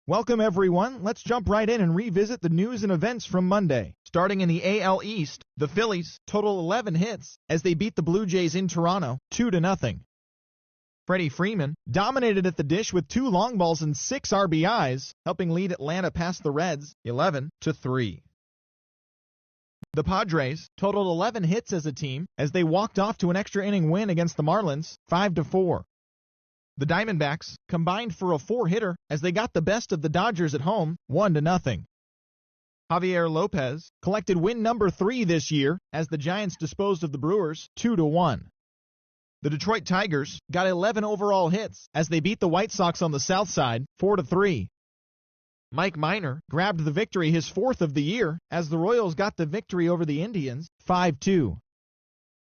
Welcome, everyone. Let's jump right in and revisit the news and events from Monday. Starting in the AL East, the Phillies total 11 hits as they beat the Blue Jays in Toronto 2-0. Freddie Freeman dominated at the dish with 2 long balls and 6 RBIs, helping lead Atlanta past the Reds 11-3. The Padres totaled 11 hits as a team as they walked off to an extra inning win against the Marlins 5-4. The Diamondbacks combined for a 4-hitter as they got the best of the Dodgers at home 1-0. Javier Lopez collected win number 3 this year as the Giants disposed of the Brewers 2-1. The Detroit Tigers got 11 overall hits as they beat the White Sox on the south side 4-3. Mike Minor grabbed the victory, his 4th of the year, as the Royals got the victory over the Indians 5-2.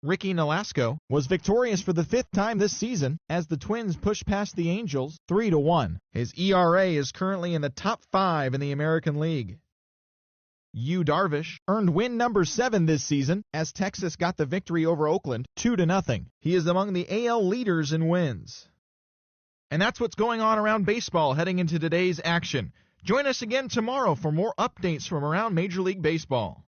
Ricky Nolasco was victorious for the 5th time this season as the Twins pushed past the Angels 3-1. His ERA is currently in the top 5 in the American League. Yu Darvish earned win number 7 this season as Texas got the victory over Oakland 2-0. He is among the AL leaders in wins. And that's what's going on around baseball heading into today's action. Join us again tomorrow for more updates from around Major League Baseball.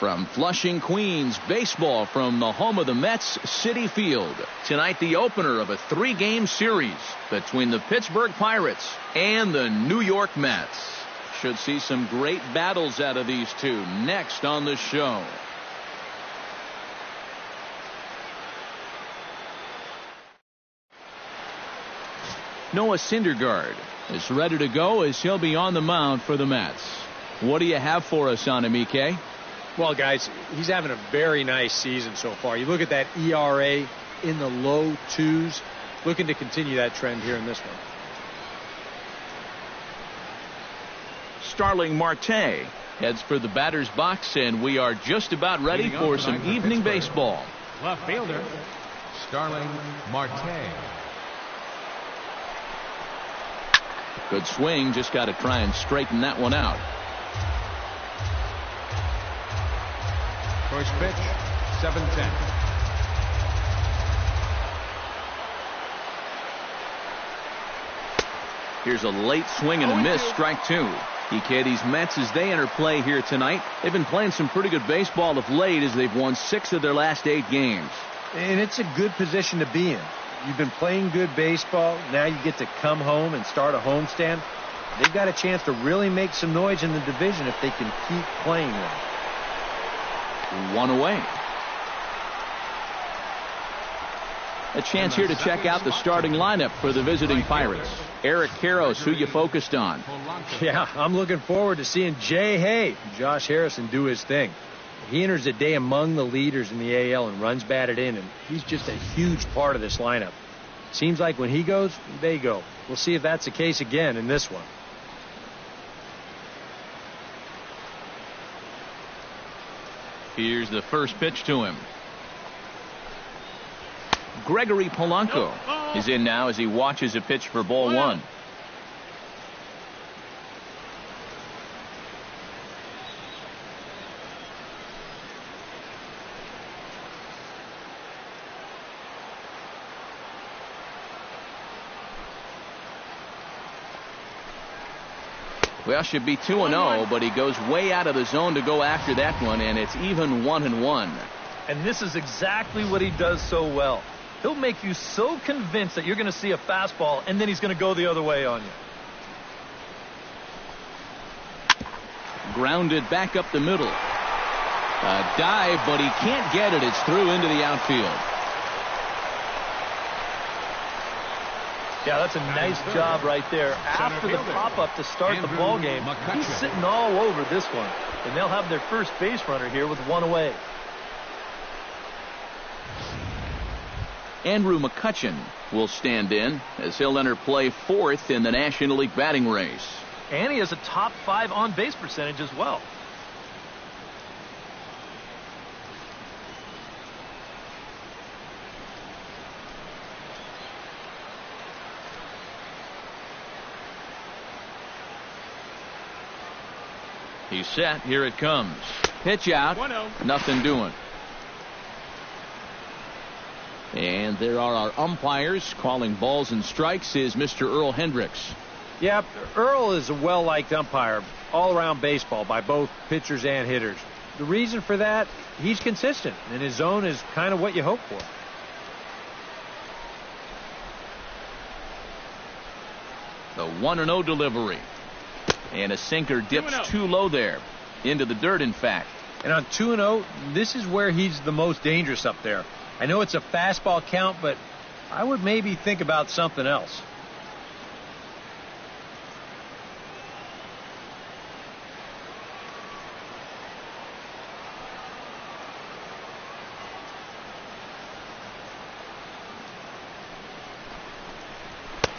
From Flushing, Queens, baseball from the home of the Mets, Citi Field. Tonight, the opener of a 3-game series between the Pittsburgh Pirates and the New York Mets. Should see some great battles out of these two next on the show. Noah Syndergaard is ready to go as he'll be on the mound for the Mets. What do you have for us on him, EK? Well, guys, he's having a very nice season so far. You look at that ERA in the low 2s, looking to continue that trend here in this one. Starling Marte heads for the batter's box, and we are just about ready for some evening baseball. Left fielder, Starling Marte. Good swing, just got to try and straighten that one out. First pitch, 7-10. Here's a late swing and a miss, strike 2. These Mets, as they enter play here tonight, they've been playing some pretty good baseball of late as they've won 6 of their last 8 games. And it's a good position to be in. You've been playing good baseball. Now you get to come home and start a homestand. They've got a chance to really make some noise in the division if they can keep playing well. 1 away. A chance here to check out the starting lineup for the visiting Pirates. Eric Karros, who you focused on. Yeah, I'm looking forward to seeing Josh Harrison, do his thing. He enters the day among the leaders in the AL and runs batted in, and he's just a huge part of this lineup. Seems like when he goes, they go. We'll see if that's the case again in this one. Here's the first pitch to him. Gregory Polanco is in now as he watches a pitch for ball 1. Well, should be 2-0, but he goes way out of the zone to go after that one, and it's even 1-1. And this is exactly what he does so well. He'll make you so convinced that you're going to see a fastball, and then he's going to go the other way on you. Grounded back up the middle. A dive, but he can't get it. It's through into the outfield. Yeah, that's a nice job right there. After the pop-up to start the ball game, he's sitting all over this one. And they'll have their first base runner here with 1 away. Andrew McCutchen will stand in as he'll enter play 4th in the National League batting race. And he has a top 5 on-base percentage as well. He's set. Here it comes. Pitch out. 1-0. Nothing doing. And there are our umpires calling balls and strikes is Mr. Earl Hendricks. Yeah, Earl is a well-liked umpire all-around baseball by both pitchers and hitters. The reason for that, he's consistent, and his zone is kind of what you hope for. The 1-0 delivery. And a sinker dips too low there. Into the dirt, in fact. And on 2-0, this is where he's the most dangerous up there. I know it's a fastball count, but I would maybe think about something else.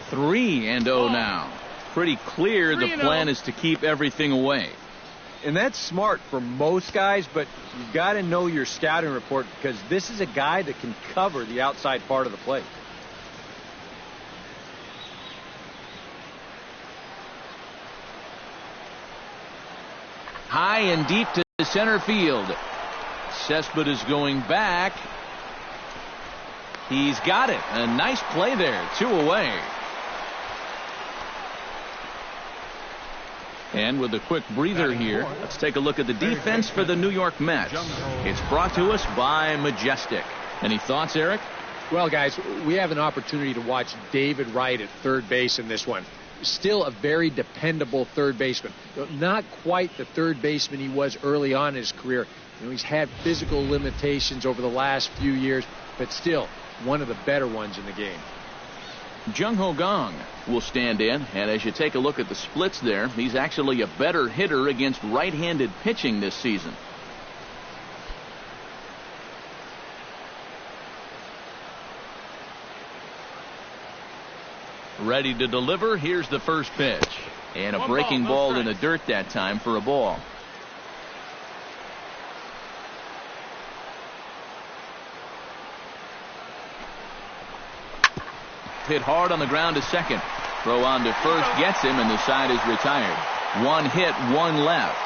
Three and 0 now. Pretty clear the plan is to keep everything away. And that's smart for most guys, but you've got to know your scouting report because this is a guy that can cover the outside part of the plate. High and deep to center field. Cespedes is going back. He's got it. A nice play there. 2 away. And with a quick breather here, let's take a look at the defense for the New York Mets. It's brought to us by Majestic. Any thoughts, Eric? Well, guys, we have an opportunity to watch David Wright at third base in this one. Still a very dependable third baseman. Not quite the third baseman he was early on in his career. He's had physical limitations over the last few years, but still one of the better ones in the game. Jung Ho Gong will stand in, and as you take a look at the splits there, he's actually a better hitter against right-handed pitching this season. Ready to deliver. Here's the first pitch. And a breaking ball in the dirt that time for a ball. Hit hard on the ground to second. Throw on to first gets him, and the side is retired. One hit, one left.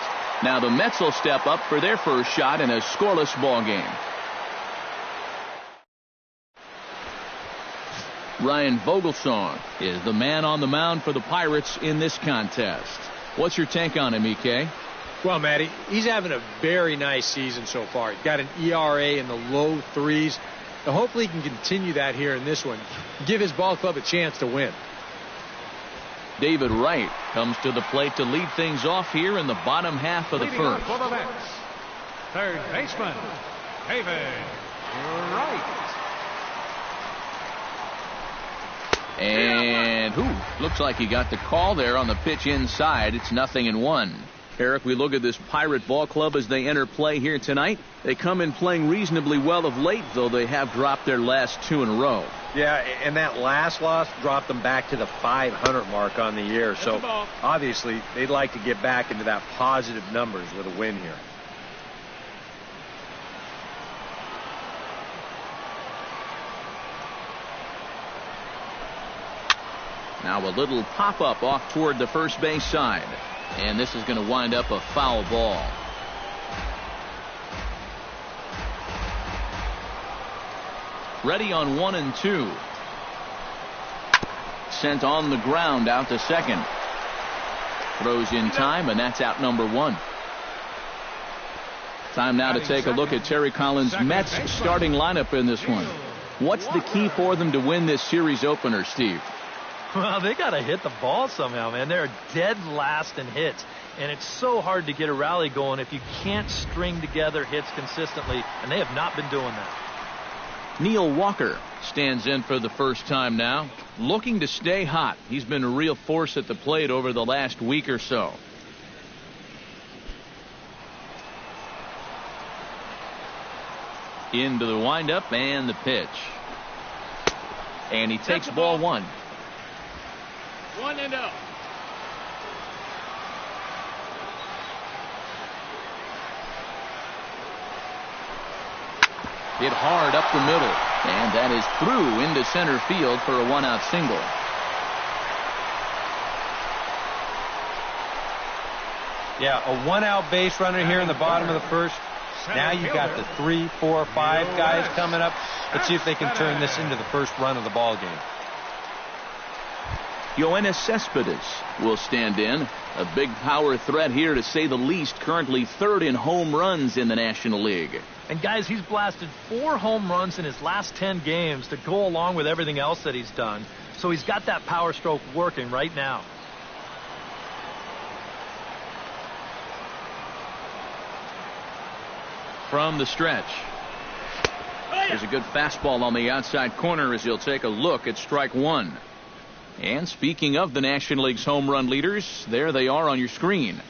Now the Mets will step up for their first shot in a scoreless ball game. Ryan Vogelsong is the man on the mound for the Pirates in this contest. What's your take on him, EK? Well, Matty, he's having a very nice season so far. He's got an ERA in the low 3s. Now, hopefully he can continue that here in this one. Give his ball club a chance to win. David Wright comes to the plate to lead things off here in the bottom half of the first. For the Mets, third baseman, David Wright. And looks like he got the call there on the pitch inside. It's 0-1. Eric, we look at this Pirate ball club as they enter play here tonight. They come in playing reasonably well of late, though they have dropped their last 2 in a row. Yeah, and that last loss dropped them back to the 500 mark on the year. So obviously they'd like to get back into that positive numbers with a win here. Now a little pop-up off toward the first base side. And this is going to wind up a foul ball. Ready on 1 and 2. Sent on the ground out to second. Throws in time, and that's out number 1. Time now to take a look at Terry Collins' Mets starting lineup in this one. What's the key for them to win this series opener, Steve? Well, they got to hit the ball somehow, man. They're dead last in hits, and it's so hard to get a rally going if you can't string together hits consistently, and they have not been doing that. Neil Walker stands in for the first time now, looking to stay hot. He's been a real force at the plate over the last week or so. Into the windup and the pitch. And he takes ball 1. 1-0. Hit hard up the middle, and that is through into center field for a 1-out single. Yeah, a 1-out base runner here in the bottom of the first. Now you've got the 3, 4, 5 guys coming up. Let's see if they can turn this into the first run of the ball game. Yoenis Cespedes will stand in. A big power threat here, to say the least. Currently 3rd in home runs in the National League. And guys, he's blasted 4 home runs in his last 10 games to go along with everything else that he's done. So he's got that power stroke working right now. From the stretch. There's a good fastball on the outside corner as he'll take a look at strike 1. And speaking of the National League's home run leaders, there they are on your screen.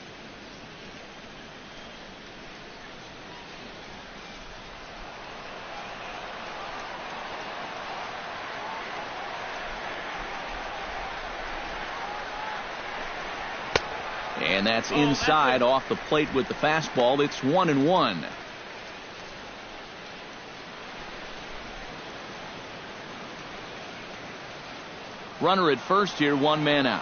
And that's inside off the plate with the fastball. It's 1-1. Runner at first here, 1 man out.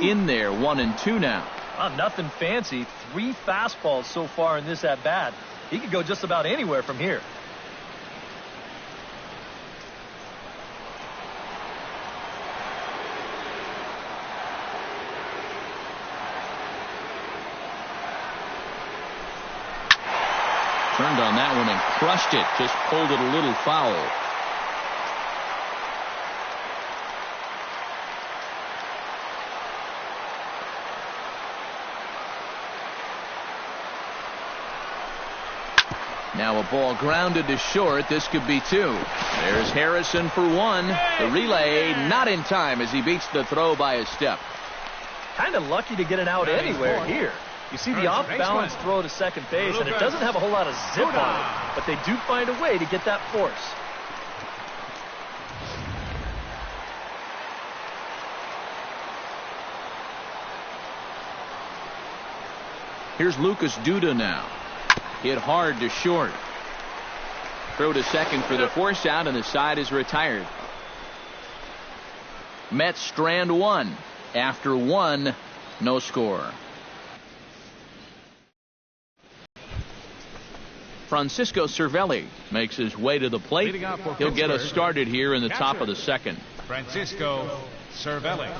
In there, 1 and 2 now. Nothing fancy. 3 fastballs so far in this at bat. He could go just about anywhere from here. Turned on that one and crushed it. Just pulled it a little foul. Now a ball grounded to short. This could be 2. There's Harrison for 1. The relay not in time as he beats the throw by a step. Kind of lucky to get it out anywhere here. You see the First off-balance baseman. throw to second base, and it Lucas. doesn't have a whole lot of zip on it, Duda. but they do find a way to get that force. Here's Lucas Duda now. Hit hard to short. Throw to second for the force out, and the side is retired. Mets strand one. After one, no score. Francisco Cervelli makes his way to the plate. Leading off for He'll get us Pittsburgh. started here in the top Catcher. of the second. Francisco Cervelli.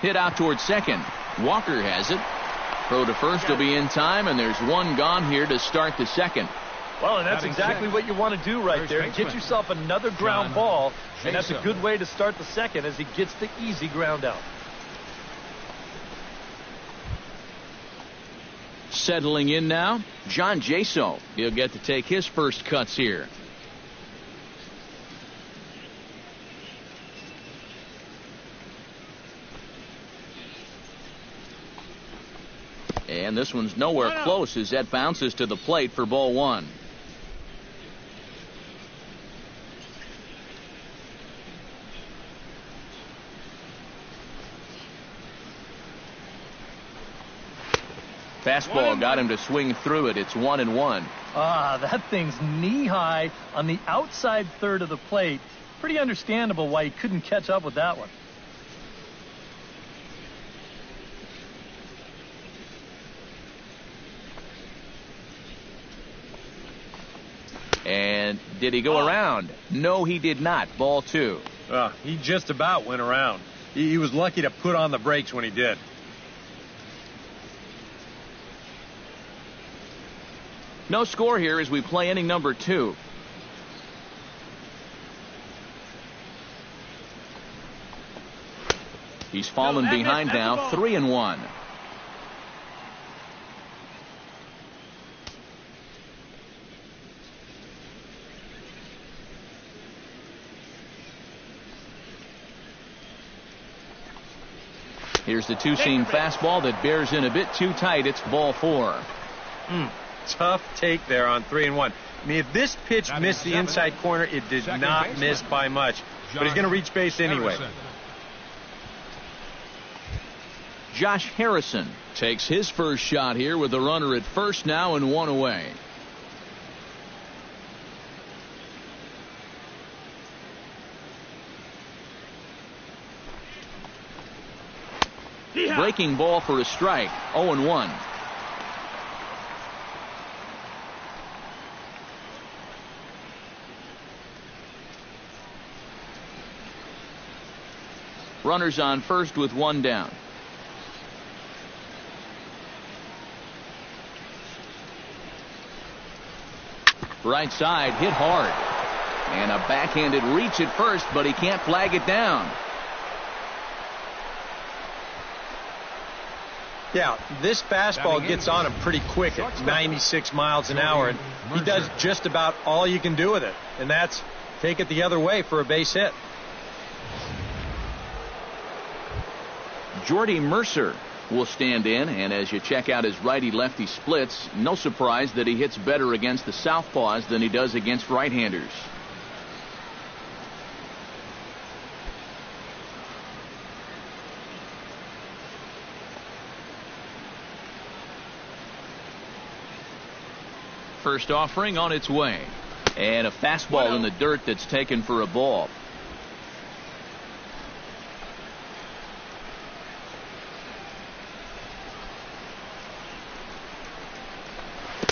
Hit out towards second. Walker has it. Throw to first will be in time, and there's one gone here to start the second. Well, and that's Batting exactly second. what you want to do right First there. baseman. Get yourself another ground John ball, and that's a Jason. good way to start the second as he gets the easy ground out. Settling in now, John Jaso. He'll get to take his first cuts here. And this one's nowhere close as that bounces to the plate for ball one. Fastball got him to swing through it. It's 1-1. Ah, that thing's knee-high on the outside third of the plate. Pretty understandable why he couldn't catch up with that one. And did he go around? No, he did not. Ball two. He just about went around. He was lucky to put on the brakes when he did. No score here as we play inning number 2. He's fallen behind now, 3-1. Here's the two-seam fastball that bears in a bit too tight. It's ball 4. Tough take there on 3-1. I mean, if this pitch missed the inside corner, it did Second not baseman. miss by much. But he's going to reach base anyway. Harrison. Josh Harrison takes his first shot here with the runner at first now and one away. Breaking ball for a strike. 0-1. Runners on first with one down. Right side hit hard. And a backhanded reach at first, but he can't flag it down. Yeah, this fastball gets on him pretty quick at 96 miles an hour, and he does just about all you can do with it, and that's take it the other way for a base hit. Jordy Mercer will stand in, and as you check out his righty-lefty splits, no surprise that he hits better against the southpaws than he does against right-handers. First offering on its way. And a fastball in the dirt that's taken for a ball.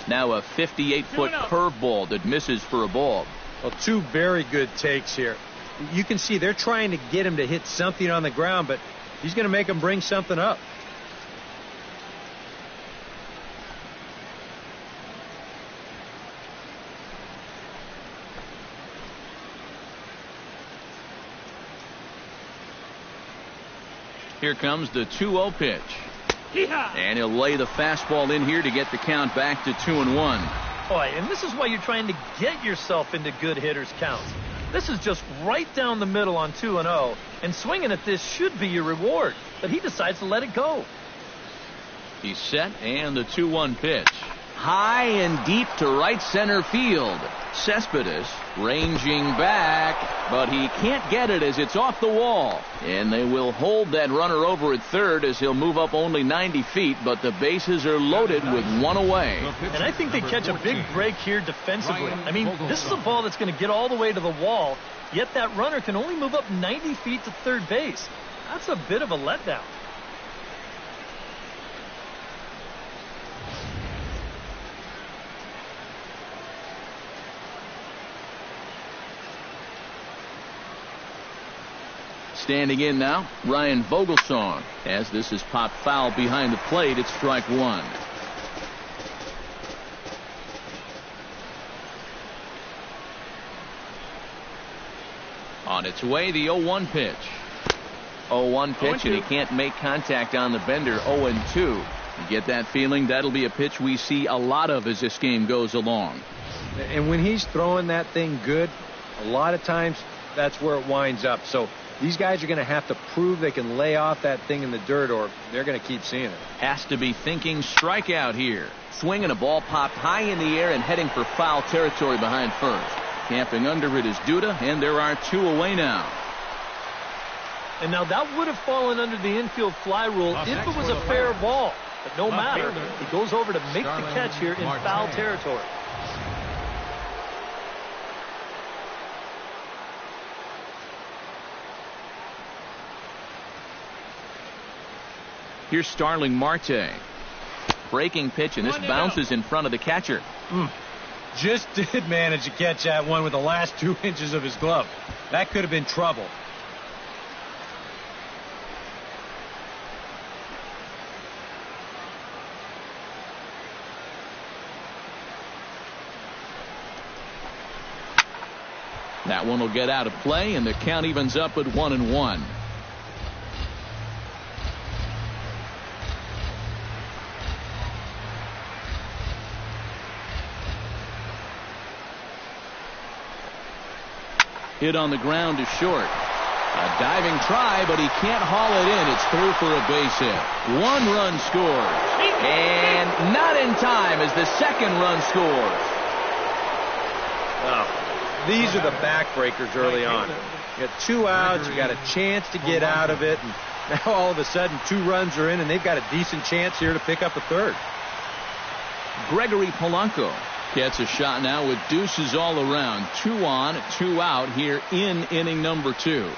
Now a 58-foot curveball that misses for a ball. Well, two very good takes here. You can see they're trying to get him to hit something on the ground, but he's going to make him bring something up. Here comes the 2-0 pitch. And he'll lay the fastball in here to get the count back to 2-1. Boy, and this is why you're trying to get yourself into good hitters' counts. This is just right down the middle on 2-0, and swinging at this should be your reward, but he decides to let it go. He's set, and the 2-1 pitch. High and deep to right center field. Cespedes ranging back, but he can't get it as it's off the wall. And they will hold that runner over at third as he'll move up only 90 feet, but the bases are loaded with one away. And I think they catch a big break here defensively. I mean, this is a ball that's going to get all the way to the wall, yet that runner can only move up 90 feet to third base. That's a bit of a letdown. Standing in now, Ryan Vogelsong. As this is popped foul behind the plate, it's strike one. On its way, the 0-1 pitch. 0-1 pitch, and he can't make contact on the bender. 0-2. You get that feeling that'll be a pitch we see a lot of as this game goes along. And when he's throwing that thing good, a lot of times that's where it winds up. So these guys are going to have to prove they can lay off that thing in the dirt, or they're going to keep seeing it. Has to be thinking strikeout here. Swinging a ball popped high in the air and heading for foul territory behind first. Camping under it is Duda, and there are two away now. And now that would have fallen under the infield fly rule if it was a fair ball. But no matter, he goes over to make the catch here in foul territory. Here's Starling Marte. Breaking pitch, and this bounces in front of the catcher. Just did manage to catch that one with the last 2 inches of his glove. That could have been trouble. That one will get out of play, and the count evens up at 1-1. Hit on the ground is short. A diving try, but he can't haul it in. It's through for a base hit. One run scores. And not in time as the second run scores. Oh, these are the backbreakers early on. You got 2 outs, you got a chance to get out of it, and now all of a sudden 2 runs are in, and they've got a decent chance here to pick up a third. Gregory Polanco gets a shot now with deuces all around. 2 on, 2 out here in inning number 2.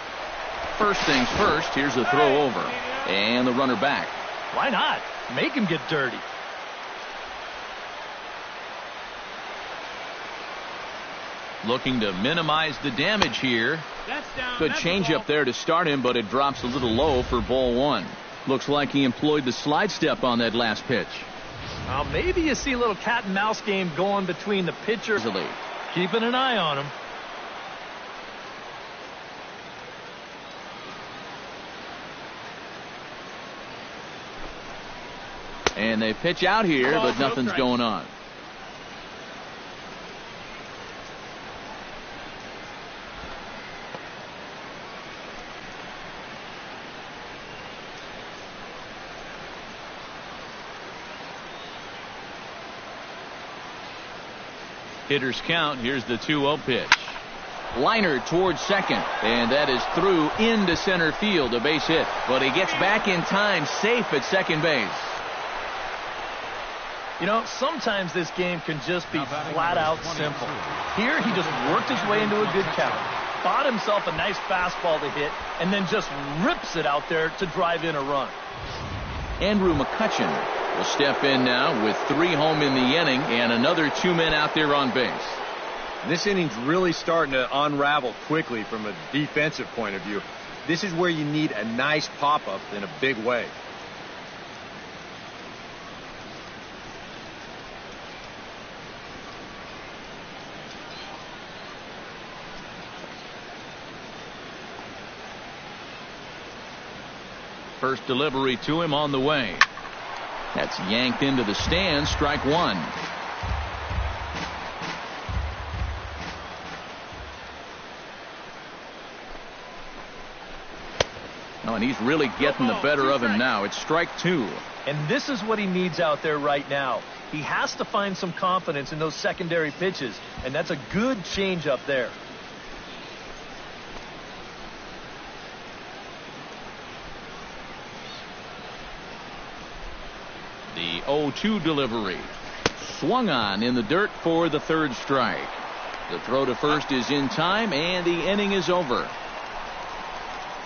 First things first, here's the throw over. And the runner back. Why not? Make him get dirty. Looking to minimize the damage here. Good changeup there to start him, but it drops a little low for ball 1. Looks like he employed the slide step on that last pitch. Well, maybe you see a little cat and mouse game going between the pitchers. Keeping an eye on him. And they pitch out here, but nothing's going on. Hitters count. Here's the 2-0 pitch. Liner towards second, and that is through into center field, a base hit, but he gets back in time, safe at second base. You know, sometimes this game can just be flat out simple. Here he just worked his way into a good count, bought himself a nice fastball to hit, and then just rips it out there to drive in a run. Andrew McCutchen will step in now with 3 home in the inning and another 2 men out there on base. This inning's really starting to unravel quickly from a defensive point of view. This is where you need a nice pop-up in a big way. First delivery to him on the way. That's yanked into the stands. Strike one. Oh, and he's really getting the better of him now. It's strike two. And this is what he needs out there right now. He has to find some confidence in those secondary pitches, and that's a good changeup there. The 0-2 delivery. Swung on in the dirt for the third strike. The throw to first is in time, and the inning is over.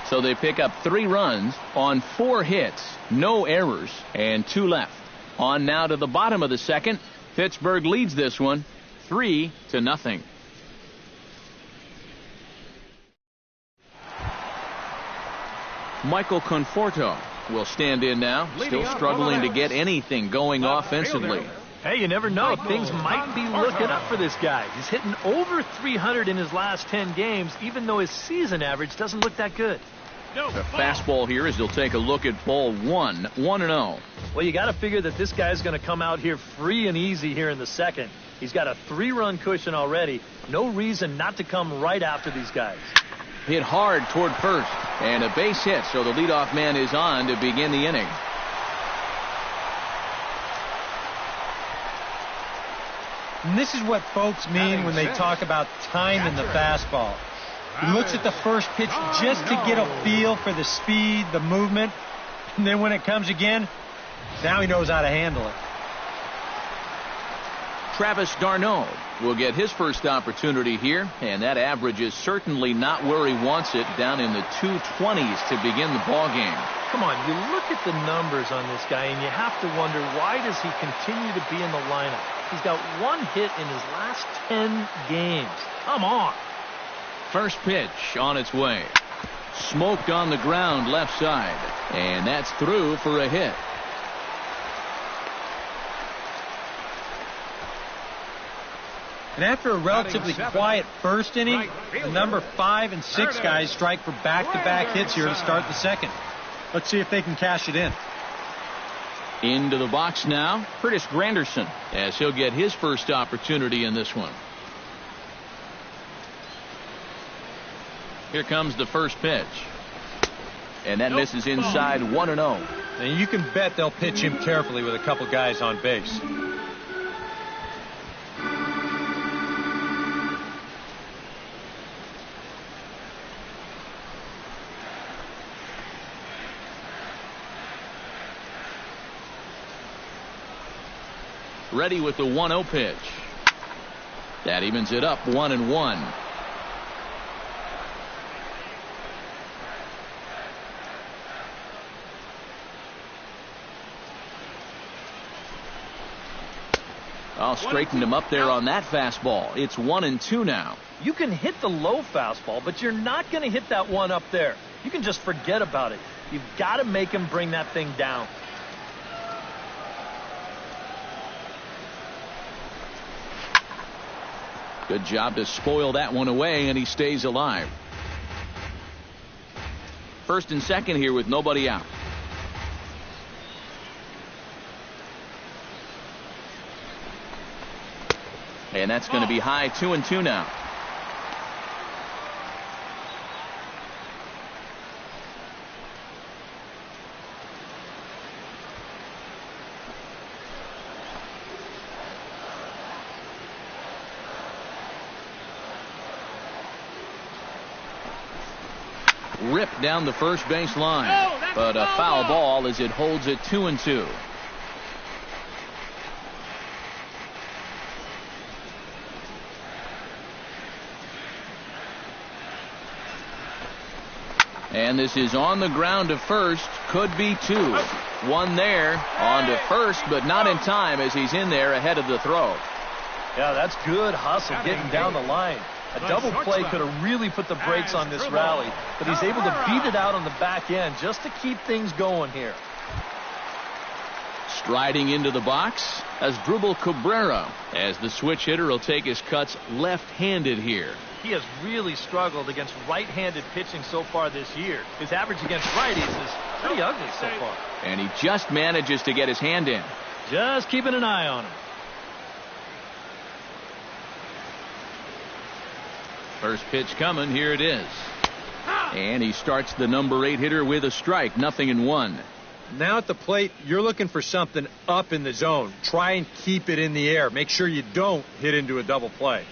So they pick up 3 runs on 4 hits, no errors, and 2 left. On now to the bottom of the second. Pittsburgh leads this one 3-0. Michael Conforto will stand in now, still struggling to get anything going offensively. Hey, you never know. Things might be looking up for this guy. He's hitting over 300 in his last 10 games, even though his season average doesn't look that good. The fastball here as he'll take a look at ball 1, 1-0. Well, you got to figure that this guy's going to come out here free and easy here in the second. He's got a 3-run cushion already. No reason not to come right after these guys. Hit hard toward first, and a base hit, so the leadoff man is on to begin the inning. And this is what folks mean when they talk about time in the fastball. He looks at the first pitch just to get a feel for the speed, the movement, and then when it comes again, now he knows how to handle it. Travis d'Arnaud will get his first opportunity here, and that average is certainly not where he wants it, down in the 220s to begin the ball game. Come on, you look at the numbers on this guy, and you have to wonder, why does he continue to be in the lineup? He's got 1 hit in his last 10 games. Come on. First pitch on its way. Smoked on the ground left side, and that's through for a hit. And after a relatively quiet first inning, the number 5 and 6 guys strike for back-to-back hits here to start the second. Let's see if they can cash it in. Into the box now, Curtis Granderson, as he'll get his first opportunity in this one. Here comes the first pitch. And that misses inside 1-0. And you can bet they'll pitch him carefully with a couple guys on base. Ready with the 1-0 pitch. That evens it up 1-1. I'll straighten him up there on that fastball. It's 1-2 now. You can hit the low fastball, but you're not going to hit that one up there. You can just forget about it. You've got to make him bring that thing down. Good job to spoil that one away, and he stays alive. First and second here with nobody out. And that's going to be high 2-2 now. Ripped down the first base line, but a foul ball as it holds it 2-2. And this is on the ground to first. Could be 2. One there on to first, but not in time as he's in there ahead of the throw. Yeah, that's good hustle getting down the line. A double play could have really put the brakes on this rally, but he's able to beat it out on the back end just to keep things going here. Striding into the box, Asdrubal Cabrera, as the switch hitter will take his cuts left-handed here. He has really struggled against right-handed pitching so far this year. His average against righties is pretty ugly so far. And he just manages to get his hand in. Just keeping an eye on him. First pitch coming. Here it is. And he starts the number 8 hitter with a strike. 0-1. Now at the plate, you're looking for something up in the zone. Try and keep it in the air. Make sure you don't hit into a double play.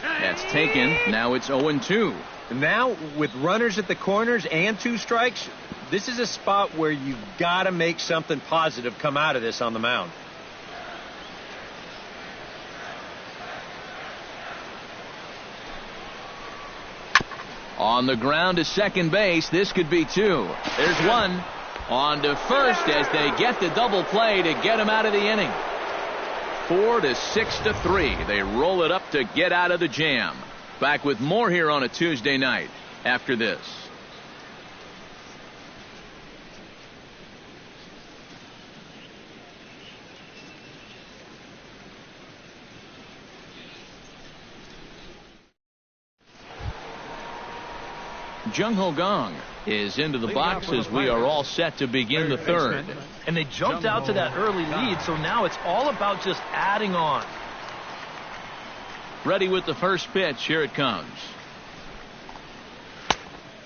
That's taken. Now it's 0-2. Now, with runners at the corners and 2 strikes, this is a spot where you've got to make something positive come out of this on the mound. On the ground to second base. This could be 2. There's 1. On to first as they get the double play to get him out of the inning. 4-6-3. They roll it up to get out of the jam. Back with more here on a Tuesday night after this. Jung Ho Gong is into the box as we are all set to begin the third. And they jumped out to that early lead, so now it's all about just adding on. Ready with the first pitch. Here it comes.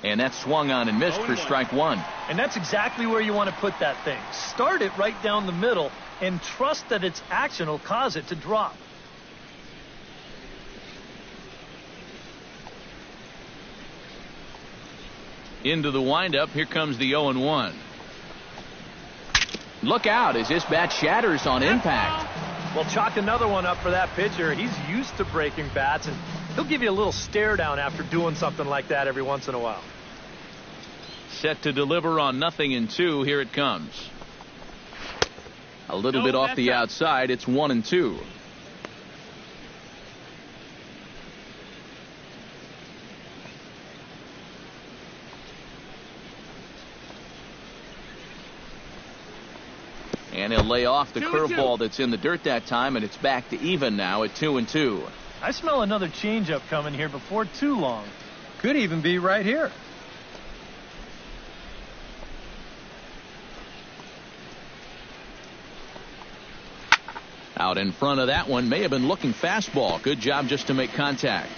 And that's swung on and missed for strike 1. And that's exactly where you want to put that thing. Start it right down the middle and trust that its action will cause it to drop. Into the windup. Here comes the 0-1. Look out as this bat shatters on impact. Well, chalk another one up for that pitcher. He's used to breaking bats, and he'll give you a little stare down after doing something like that every once in a while. Set to deliver on 0-2. Here it comes. A little bit off the outside. It's 1-2. And he'll lay off the curveball that's in the dirt that time, and it's back to even now at 2-2. I smell another changeup coming here before too long. Could even be right here. Out in front of that one. May have been looking fastball. Good job just to make contact.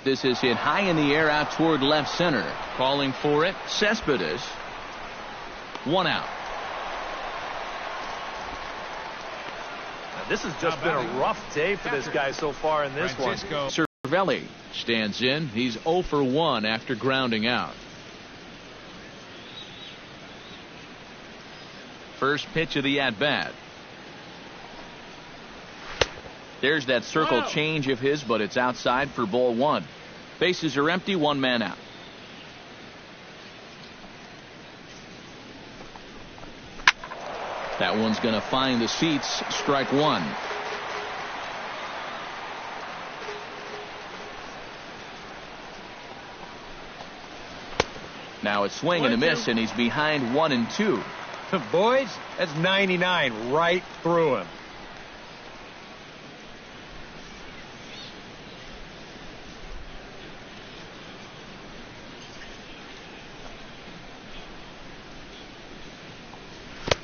This is hit high in the air out toward left center. Calling for it, Cespedes. 1 out. Now, this has just been a rough day for this guy so far in this one. Cervelli stands in. He's 0 for 1 after grounding out. First pitch of the at-bat. There's that circle change of his, but it's outside for ball 1. Bases are empty, 1 man out. That one's going to find the seats. Strike 1. Now it's swing and a miss, and he's behind 1-2. Boys, that's 99 right through him.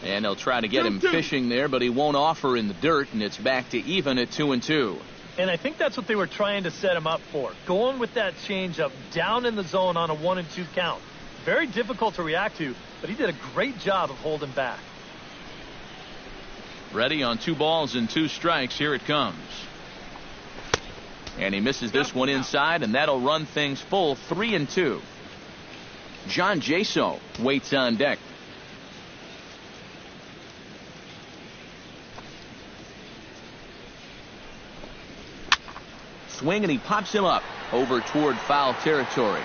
And they'll try to get him fishing there, but he won't offer in the dirt, and it's back to even at 2-2. And I think that's what they were trying to set him up for. Going with that changeup down in the zone on a 1-2 count. Very difficult to react to, but he did a great job of holding back. Ready on 2 balls and 2 strikes. Here it comes. And he misses this one inside, and that'll run things full 3-2. John Jaso waits on deck. Swing, and he pops him up over toward foul territory.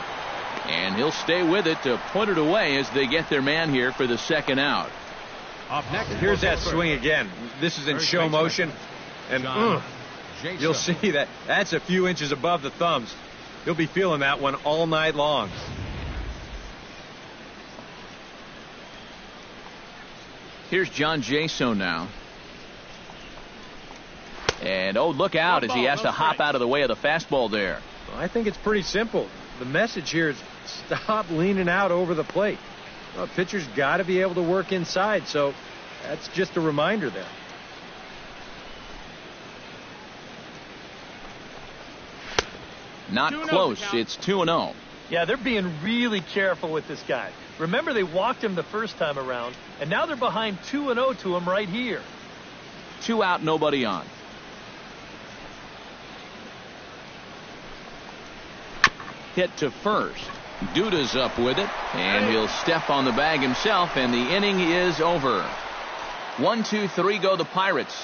And he'll stay with it to put it away as they get their man here for the 2nd out. Up next, Here's that swing again. This is in show motion, and you'll see that that's a few inches above the thumbs. You'll be feeling that one all night long. Here's John Jaso now. And, oh, look out as he has to hop out of the way of the fastball there. Well, I think it's pretty simple. The message here is stop leaning out over the plate. Well, pitcher's got to be able to work inside, so that's just a reminder there. Not close. It's 2-0. Yeah, they're being really careful with this guy. Remember, they walked him the first time around, and now they're behind 2-0 to him right here. 2 out, nobody on. Hit to first. Duda's up with it, and he'll step on the bag himself, and the inning is over. 1, 2, 3 go the Pirates,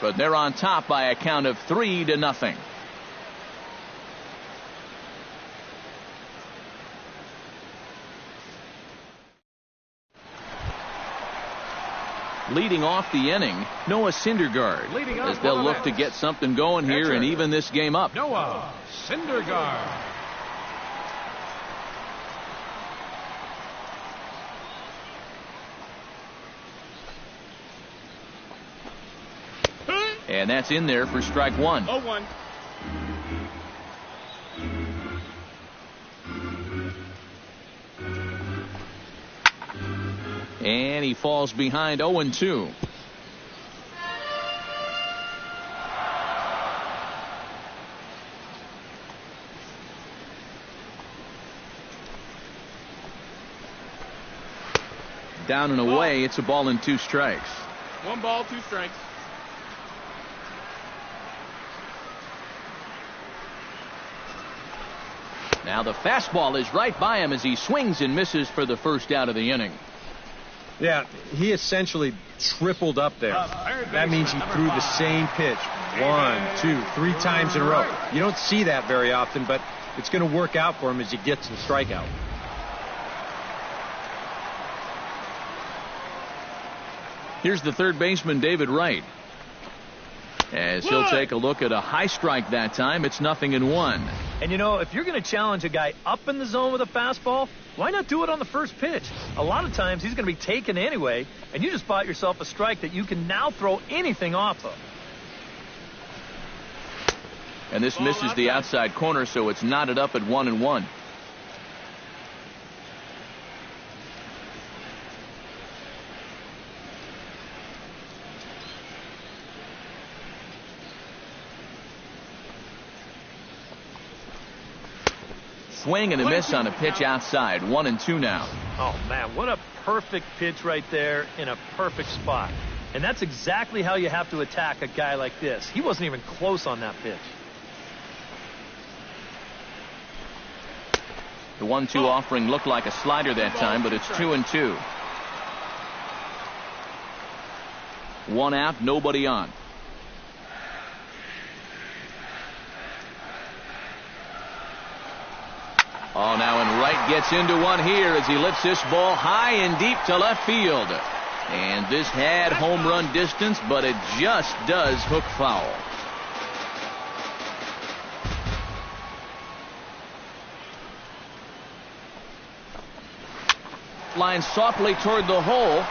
but they're on top by a count of 3-0. Leading off the inning, Noah Syndergaard, as they'll look to get something going here and even this game up. Noah Syndergaard. And that's in there for strike one. 0-1. And he falls behind 0-2. Down and away, it's a ball and 2 strikes. 1 ball, 2 strikes. Now the fastball is right by him as he swings and misses for the first out of the inning. Yeah, he essentially tripled up there. That means he threw the same pitch 1, 2, 3 times in a row. You don't see that very often, but it's going to work out for him as he gets the strikeout. Here's the third baseman, David Wright. As he'll take a look at a high strike that time, it's 0-1. And you know, if you're going to challenge a guy up in the zone with a fastball, why not do it on the first pitch? A lot of times he's going to be taken anyway, and you just bought yourself a strike that you can now throw anything off of. And this misses the outside corner, so it's knotted up at 1-1. Swing and a miss on a pitch outside. 1-2 now. Oh, man, what a perfect pitch right there in a perfect spot. And that's exactly how you have to attack a guy like this. He wasn't even close on that pitch. The 1-2 offering looked like a slider that time, but it's 2-2. 1 out, nobody on. Oh, now and Wright gets into one here as he lifts this ball high and deep to left field. And this had home run distance, but it just does hook foul. Line softly toward the hole.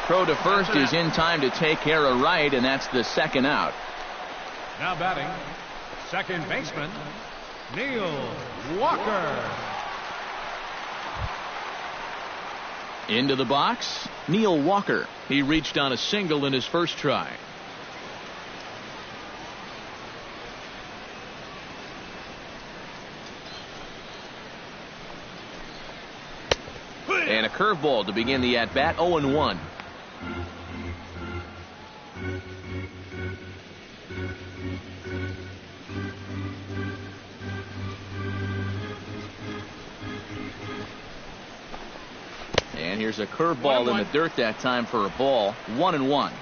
Throw to first is in time to take care of Wright, and that's the second out. Now batting, second baseman, Neil Walker. Into the box, Neil Walker. He reached on a single in his first try. And a curveball to begin the at-bat, 0-1. And here's a curveball in the dirt that time for a ball, 1-1.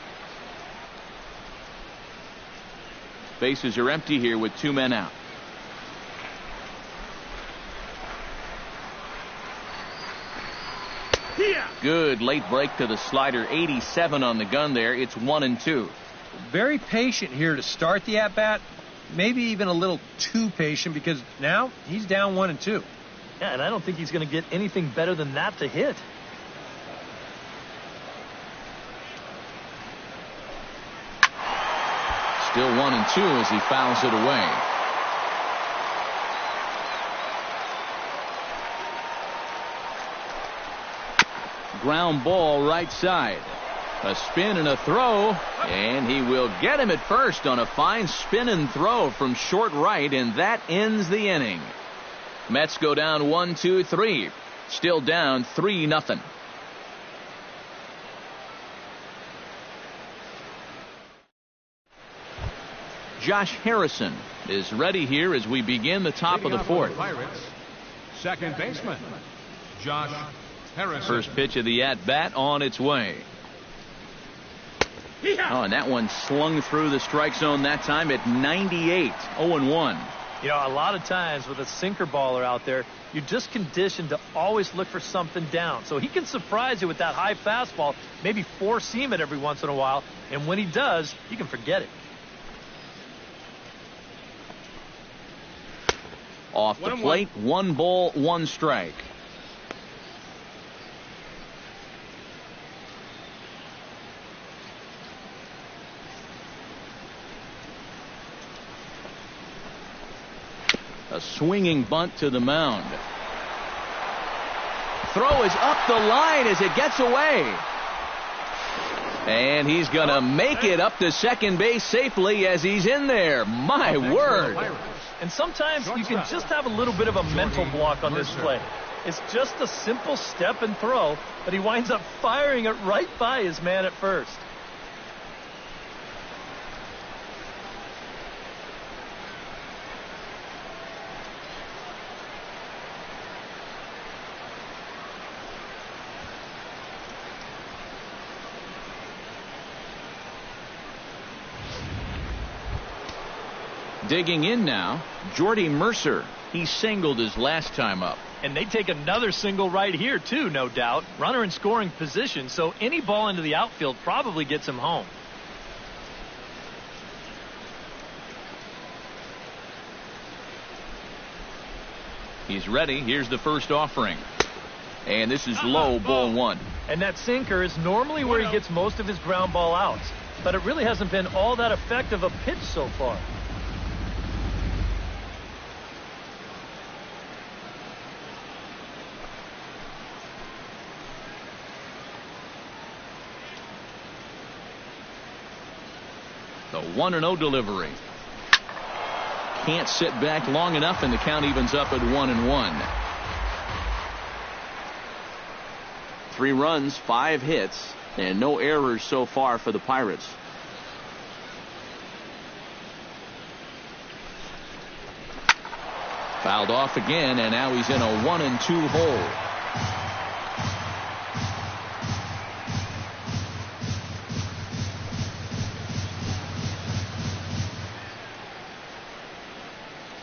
Bases are empty here with 2 men out. Good late break to the slider. 87 on the gun there. It's 1-2. Very patient here to start the at-bat. Maybe even a little too patient because now he's down 1-2. Yeah, and I don't think he's going to get anything better than that to hit. Still 1-2 as he fouls it away. Ground ball right side. A spin and a throw, and he will get him at first on a fine spin and throw from short right, and that ends the inning. Mets go down 1-2-3. Still down 3-0. Josh Harrison is ready here as we begin the top of the fourth. Pirates, second baseman, Josh Harrison. First pitch of the at-bat on its way. Oh, and that one slung through the strike zone that time at 98. 0-1. You know, a lot of times with a sinker baller out there, you're just conditioned to always look for something down. So he can surprise you with that high fastball, maybe four-seam it every once in a while, and when he does, you can forget it. Off the plate, 1 ball, 1 strike. A swinging bunt to the mound. Throw is up the line as it gets away. And he's going to make it up to second base safely as he's in there. My word. And sometimes you can just have a little bit of a mental block on this play. It's just a simple step and throw, but he winds up firing it right by his man at first. Digging in now, Jordy Mercer. He singled his last time up. And they take another single right here, too, no doubt. Runner in scoring position, so any ball into the outfield probably gets him home. He's ready. Here's the first offering. And this is low, ball 1. And that sinker is normally where he gets most of his ground ball outs. But it really hasn't been all that effective a pitch so far. The 1-0 delivery. Can't sit back long enough, and the count evens up at 1-1. 3 runs, 5 hits, and no errors so far for the Pirates. Fouled off again, and now he's in a 1-2 hole.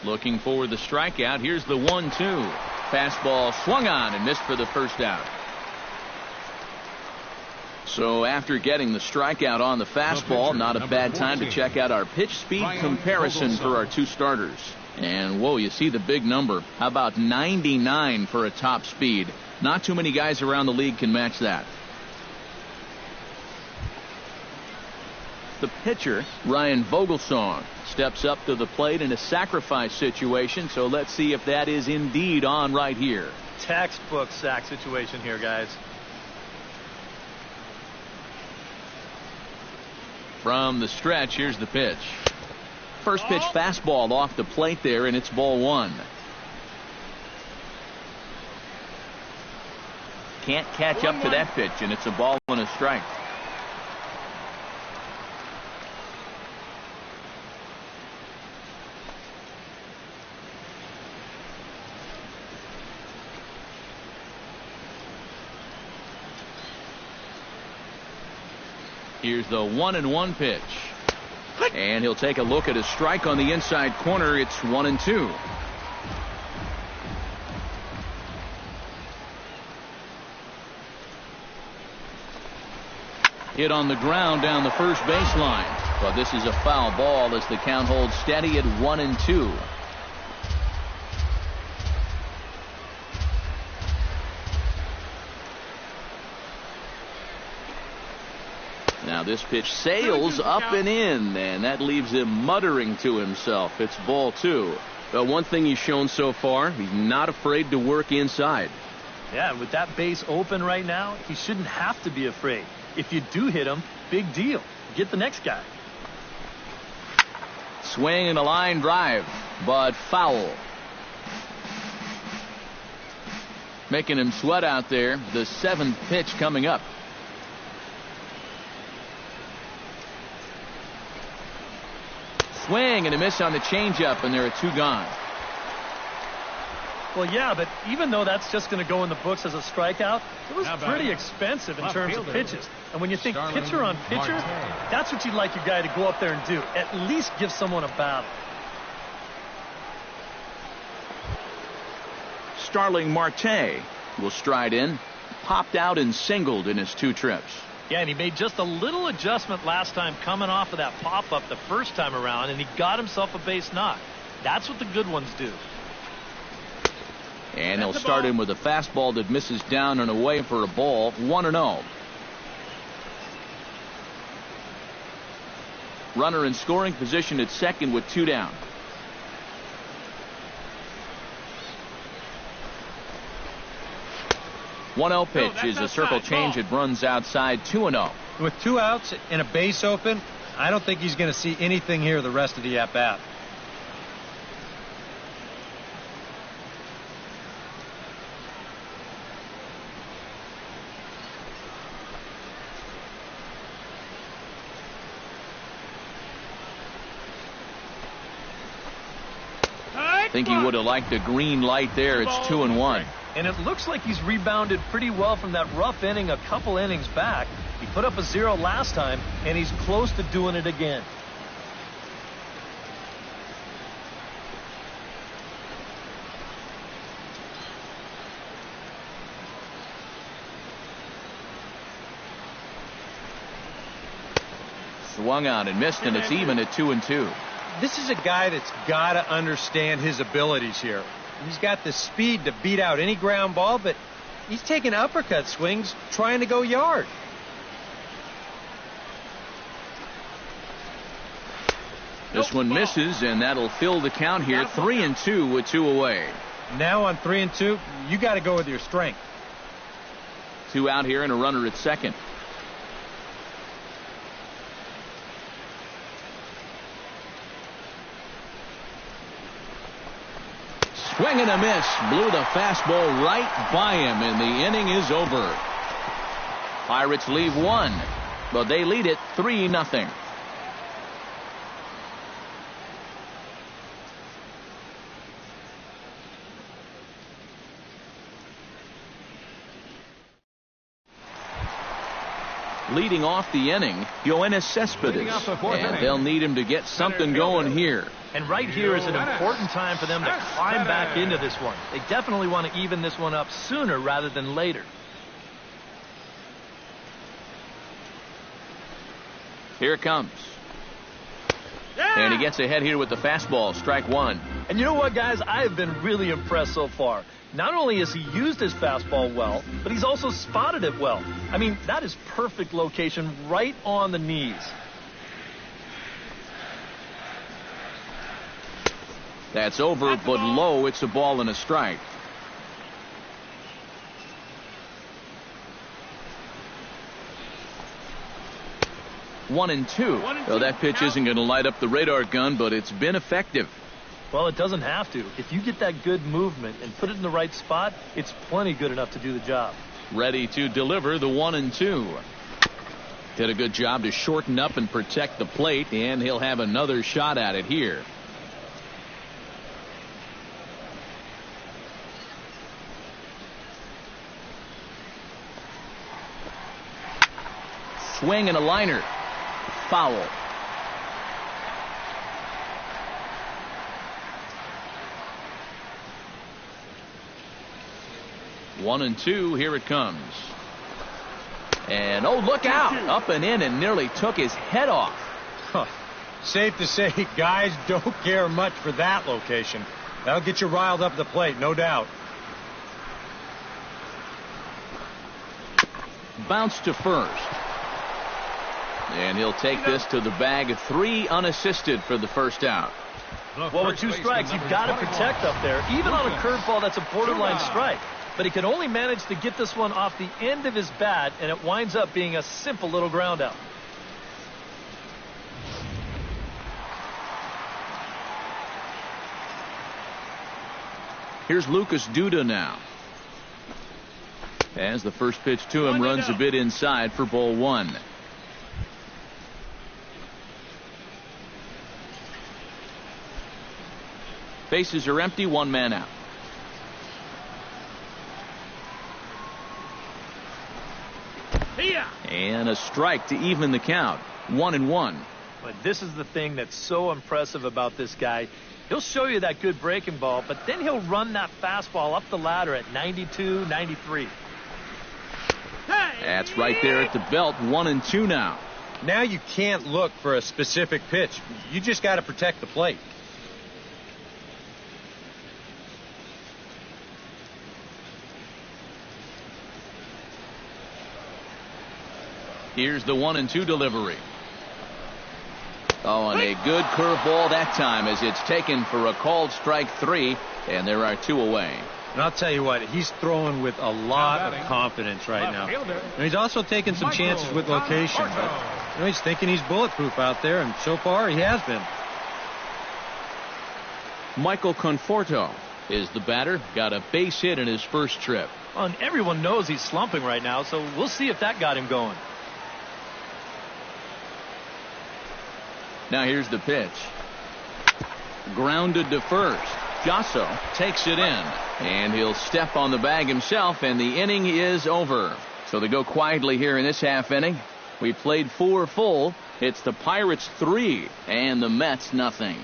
Looking for the strikeout. Here's the 1-2. Fastball swung on and missed for the first out. So after getting the strikeout on the fastball, not a bad time to check out our pitch speed comparison for our 2 starters. And whoa, you see the big number. How about 99 for a top speed? Not too many guys around the league can match that. The pitcher, Ryan Vogelsong, steps up to the plate in a sacrifice situation, so let's see if that is indeed on right here. Textbook sack situation here, guys. From the stretch, here's the pitch. First pitch fastball off the plate there, and it's ball 1. Can't catch up to that pitch, and it's a ball and a strike. Here's the 1-1 pitch. And he'll take a look at a strike on the inside corner. It's 1-2. Hit on the ground down the first baseline. But this is a foul ball as the count holds steady at 1-2. Now this pitch sails up and in, and that leaves him muttering to himself. It's ball 2. But one thing he's shown so far, he's not afraid to work inside. Yeah, and with that base open right now, he shouldn't have to be afraid. If you do hit him, big deal. Get the next guy. Swing and a line drive, but foul. Making him sweat out there. The 7th pitch coming up. Swing and a miss on the changeup, and there are 2 gone. Well, yeah, but even though that's just going to go in the books as a strikeout, it was pretty expensive in terms of pitches. And when you think pitcher on pitcher, that's what you'd like your guy to go up there and do. At least give someone a battle. Starling Marte will stride in. Popped out and singled in his 2 trips. Yeah, and he made just a little adjustment last time coming off of that pop-up the first time around, and he got himself a base knock. That's what the good ones do. And he'll start him with a fastball that misses down and away for a ball. 1-0. Runner in scoring position at second with 2 down. One 1-0 pitch is a circle change. It runs outside. 2-0. With 2 outs and a base open, I don't think he's going to see anything here the rest of the at-bat. I think he would have liked a green light there. It's 2-1. And it looks like he's rebounded pretty well from that rough inning a couple innings back. He put up a 0 last time, and he's close to doing it again. Swung on and missed, and it's even at 2-2. This is a guy that's got to understand his abilities here. He's got the speed to beat out any ground ball, but he's taking uppercut swings trying to go yard. This one misses, and that'll fill the count here. 3-2 with 2 away. Now on 3-2, you got to go with your strength. 2 out here and a runner at second. Swing and a miss. Blew the fastball right by him, and the inning is over. Pirates leave 1, but they lead it 3-0. Leading off the inning, Yoenis Cespedes, and they'll need him to get something going here. And right here is an important time for them to climb back into this one. They definitely want to even this one up sooner rather than later. Here it comes. And he gets ahead here with the fastball. Strike 1. And you know what, guys? I have been really impressed so far. Not only has he used his fastball well, but he's also spotted it well. I mean, that is perfect location right on the knees. That's over, but low. It's a ball and a strike. One and two. Well, that pitch isn't going to light up the radar gun, but it's been effective. Well, it doesn't have to. If you get that good movement and put it in the right spot, it's plenty good enough to do the job. Ready to deliver the 1-2. Did a good job to shorten up and protect the plate, and he'll have another shot at it here. Swing and a liner. Foul. One and two. Here it comes. And, oh, look out. Up and in and nearly took his head off. Huh. Safe to say, guys don't care much for that location. That'll get you riled up at the plate, no doubt. Bounce to first. And he'll take this to the bag. 3 unassisted for the first out. Well, with 2 strikes, you've got to protect up there. Even on a curveball, that's a borderline strike. But he can only manage to get this one off the end of his bat, and it winds up being a simple little ground out. Here's Lucas Duda now. As the first pitch to him runs a bit inside for ball 1. Bases are empty, 1 man out. And a strike to even the count. 1-1. But this is the thing that's so impressive about this guy. He'll show you that good breaking ball, but then he'll run that fastball up the ladder at 92, 93. That's right there at the belt. 1-2 now. Now you can't look for a specific pitch. You just got to protect the plate. Here's the 1-2 delivery. Oh, and a good curveball that time as it's taken for a called strike 3, and there are 2 away. And I'll tell you what, he's throwing with a lot of confidence right now. And he's also taking some chances with location. But he's thinking he's bulletproof out there, and so far he has been. Michael Conforto is the batter. Got a base hit in his first trip. Well, and everyone knows he's slumping right now, so we'll see if that got him going. Now here's the pitch. Grounded to first. Jasso takes it in, and he'll step on the bag himself, and the inning is over. So they go quietly here in this half inning. We played 4 full. It's the Pirates 3 and the Mets nothing.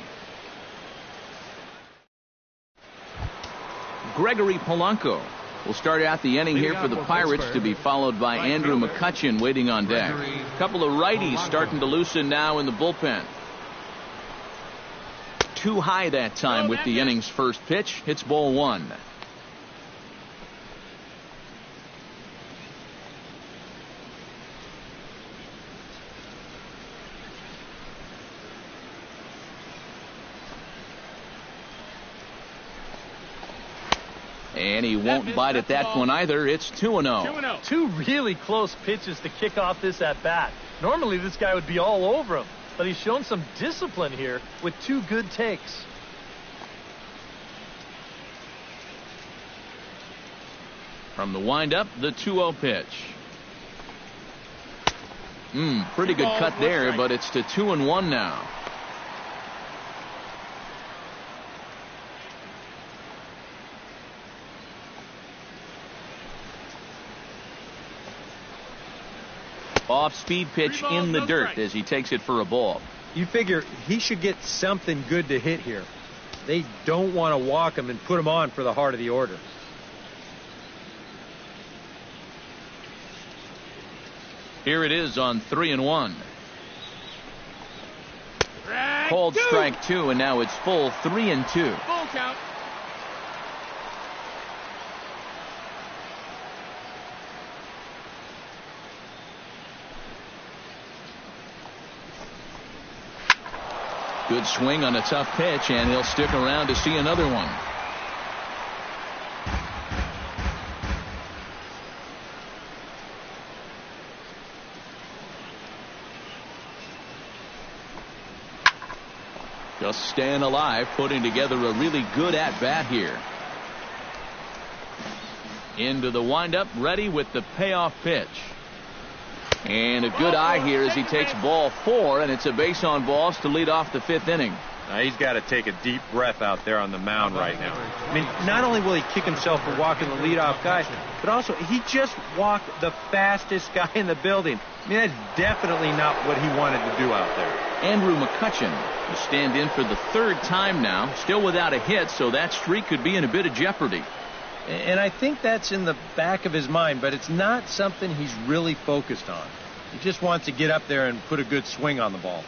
Gregory Polanco will start out the inning here for the Pirates, to be followed by Andrew McCutchen waiting on deck. A couple of righties starting to loosen now in the bullpen. Too high that time with the inning's first pitch. It's ball 1. And he won't bite at that one either. It's 2-0. 2 really close pitches to kick off this at bat. Normally this guy would be all over him, but he's shown some discipline here with 2 good takes. From the windup, the 2-0 pitch. Pretty good cut there, but it's to 2-1 now. Off-speed pitch in the dirt as he takes it for a ball. You figure he should get something good to hit here. They don't want to walk him and put him on for the heart of the order. Here it is on 3-1. Called strike 2, and now it's full 3-2. Full count. Good swing on a tough pitch, and he'll stick around to see another one. Just staying alive, putting together a really good at-bat here. Into the windup, ready with the payoff pitch. And a good eye here as he takes ball 4, and it's a base on balls to lead off the 5th inning. Now he's got to take a deep breath out there on the mound right now. I mean, not only will he kick himself for walking the leadoff guy, but also he just walked the fastest guy in the building. I mean, that's definitely not what he wanted to do out there. Andrew McCutchen will stand in for the 3rd time now, still without a hit, so that streak could be in a bit of jeopardy. And I think that's in the back of his mind, but it's not something he's really focused on. He just wants to get up there and put a good swing on the ball.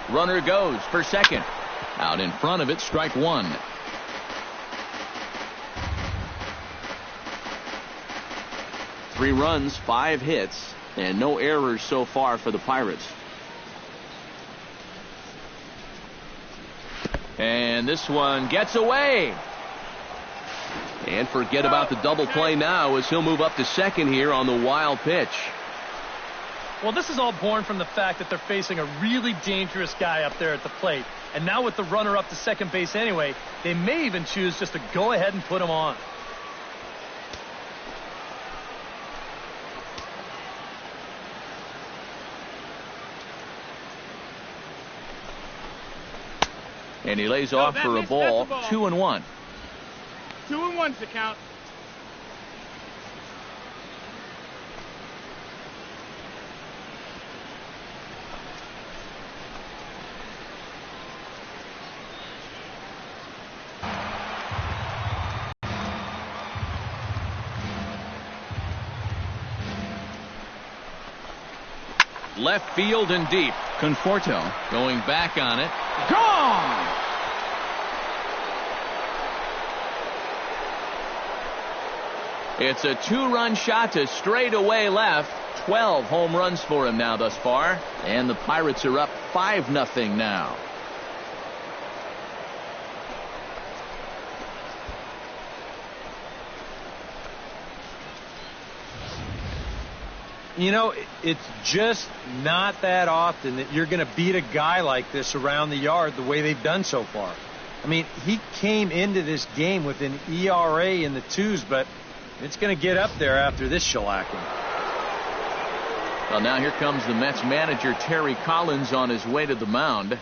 Runner goes for second. Out in front of it, strike one. Three runs, 5 hits, and no errors so far for the Pirates. And this one gets away. And forget about the double play now as he'll move up to second here on the wild pitch. Well, this is all born from the fact that they're facing a really dangerous guy up there at the plate. And now with the runner up to second base anyway, they may even choose just to go ahead and put him on. And he lays off for a ball. 2-1. 2-1's the count. Left field and deep. Conforto going back on it. Gone! It's a 2-run shot to straightaway left. 12 home runs for him now thus far. And the Pirates are up 5-0 now. You know, it's just not that often that you're going to beat a guy like this around the yard the way they've done so far. I mean, he came into this game with an ERA in the 2s, but it's going to get up there after this shellacking. Well, now here comes the Mets manager, Terry Collins, on his way to the mound.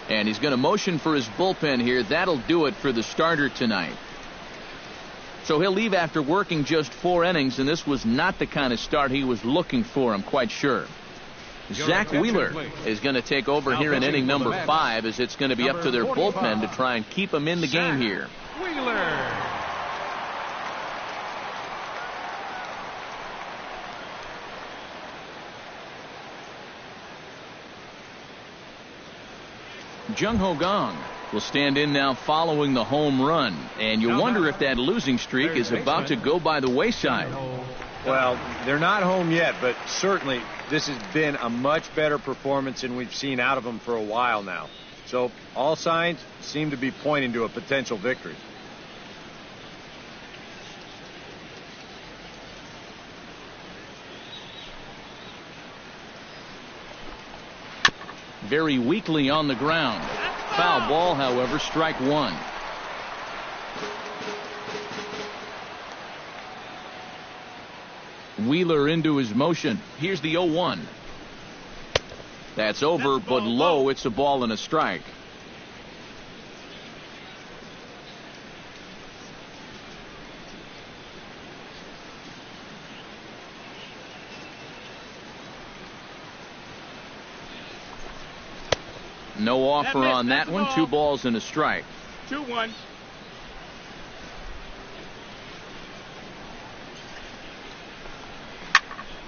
And he's going to motion for his bullpen here. That'll do it for the starter tonight. So he'll leave after working just 4 innings, and this was not the kind of start he was looking for, I'm quite sure. Zach Wheeler is going to take over here in inning number 5, as it's going to be up to their bullpen to try and keep him in the game here. Wheeler. Jung Ho Gong will stand in now following the home run, and you wonder if that losing streak is about to go by the wayside. Well, they're not home yet, but certainly this has been a much better performance than we've seen out of them for a while now. So all signs seem to be pointing to a potential victory. Very weakly on the ground. Foul ball, however, strike one. Wheeler into his motion. Here's the 0-1. That's over, but low. It's a ball and a strike. No offer on that one. 2 balls and a strike. 2-1.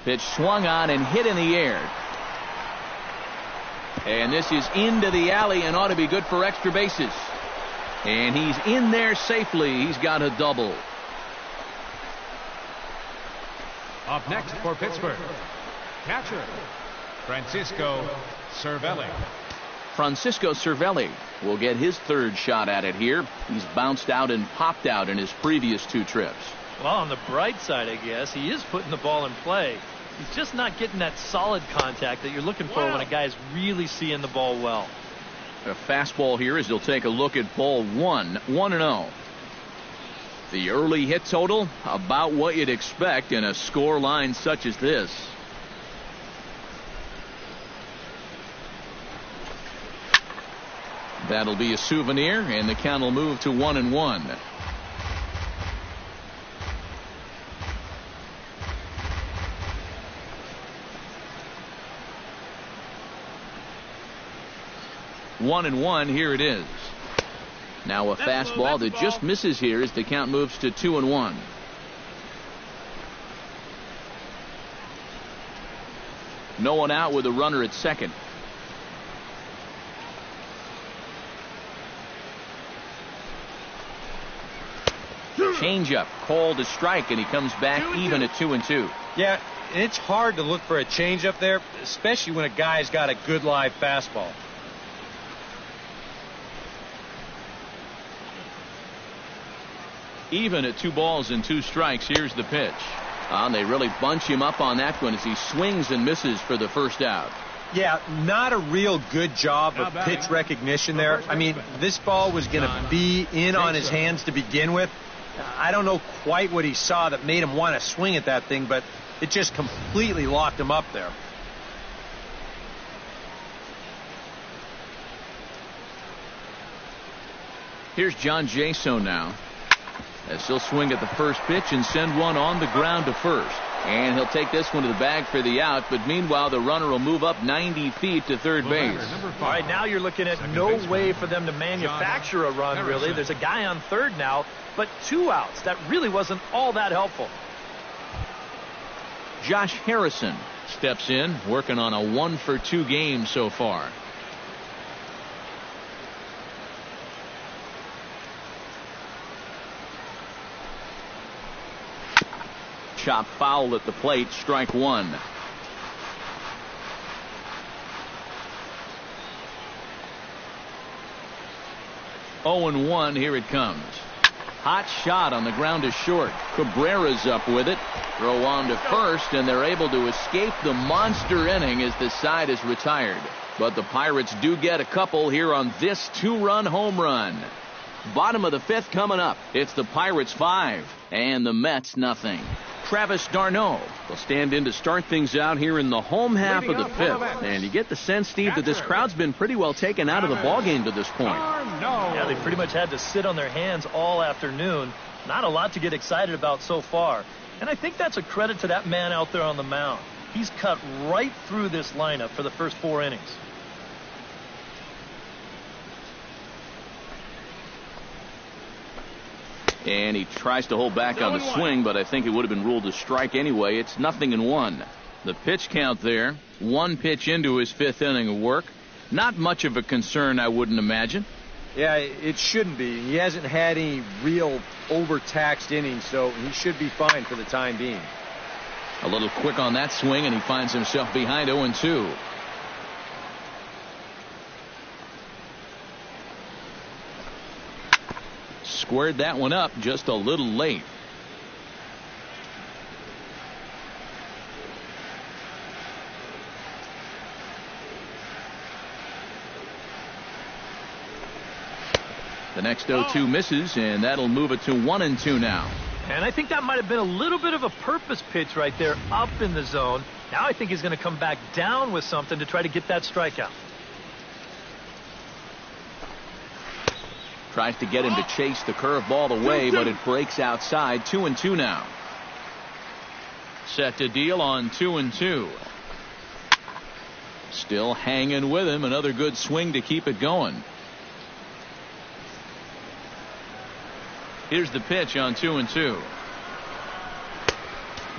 Pitch swung on and hit in the air. And this is into the alley and ought to be good for extra bases. And he's in there safely. He's got a double. Up next for Pittsburgh, catcher Francisco Cervelli. Francisco Cervelli will get his 3rd shot at it here. He's bounced out and popped out in his previous 2 trips. Well, on the bright side, I guess, he is putting the ball in play. He's just not getting that solid contact that you're looking for when a guy's really seeing the ball well. A fastball here as he'll take a look at ball 1, 1-0. The early hit total, about what you'd expect in a score line such as this. That'll be a souvenir, and the count will move to 1-1. 1-1. Here it is. Now a fastball that just misses here as the count moves to 2-1. No one out with a runner at second. Changeup called to strike, and he comes back even at 2-2. Yeah, it's hard to look for a changeup there, especially when a guy's got a good live fastball. Even at 2 balls and 2 strikes. Here's the pitch. They really bunch him up on that one as he swings and misses for the first out. Yeah, not a real good job of pitch recognition there. I mean, this ball was going to be in on his hands to begin with. I don't know quite what he saw that made him want to swing at that thing, but it just completely locked him up there. Here's John Jaso now, as he'll swing at the first pitch and send one on the ground to first. And he'll take this one to the bag for the out, but meanwhile the runner will move up 90 feet to third base. All right, now you're looking at no way for them to manufacture a run, really. There's a guy on third now, but 2 outs. That really wasn't all that helpful. Josh Harrison steps in, working on a 1-for-2 game so far. Chop foul at the plate, strike 1. Oh and 1, here it comes. Hot shot on the ground to short. Cabrera's up with it. Throw on to first, and they're able to escape the monster inning as the side is retired. But the Pirates do get a couple here on this 2-run home run. Bottom of the 5th coming up. It's the Pirates 5 and the Mets nothing. Travis d'Arnaud will stand in to start things out here in the home half of the 5th. And you get the sense, Steve, that this crowd's been pretty well taken out of the ballgame to this point. Yeah, they pretty much had to sit on their hands all afternoon. Not a lot to get excited about so far. And I think that's a credit to that man out there on the mound. He's cut right through this lineup for the first 4 innings. And he tries to hold back on the swing, but I think it would have been ruled a strike anyway. It's 0-1. The pitch count there. 1 pitch into his 5th inning of work. Not much of a concern, I wouldn't imagine. Yeah, it shouldn't be. He hasn't had any real overtaxed innings, so he should be fine for the time being. A little quick on that swing, and he finds himself behind 0-2. Squared that one up just a little late. The next 0-2 misses, and that'll move it to 1-2 now. And I think that might have been a little bit of a purpose pitch right there up in the zone. Now I think he's going to come back down with something to try to get that strikeout. Tries to get him to chase the curveball away, but it breaks outside. 2-2 now. Set to deal on 2-2. Still hanging with him. Another good swing to keep it going. Here's the pitch on 2-2.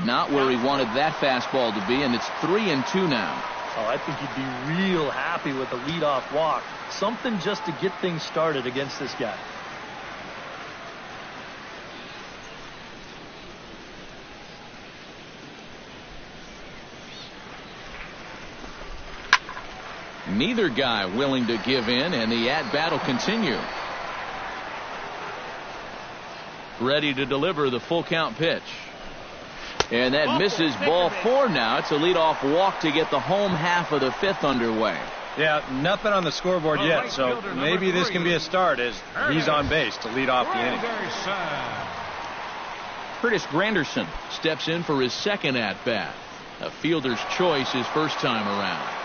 Not where he wanted that fastball to be, and it's 3-2 now. Oh, I think he'd be real happy with a leadoff walk. Something just to get things started against this guy. Neither guy willing to give in, and the at-bat will continue. Ready to deliver the full count pitch. And that misses, ball 4 now. It's a leadoff walk to get the home half of the 5th underway. Yeah, nothing on the scoreboard yet, so maybe this can be a start as he's on base to lead off the inning. Curtis Granderson steps in for his 2nd at-bat. A fielder's choice his first time around.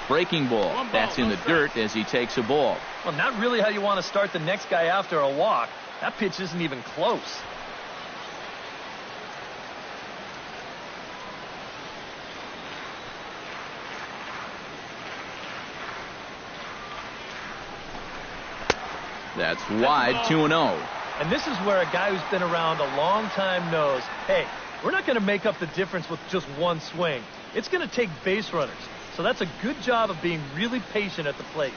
Breaking ball. That's in the dirt as he takes a ball. Well, not really how you want to start the next guy after a walk. That pitch isn't even close. That's wide, 2-0. And this is where a guy who's been around a long time knows, hey, we're not going to make up the difference with just one swing. It's going to take base runners. So that's a good job of being really patient at the plate.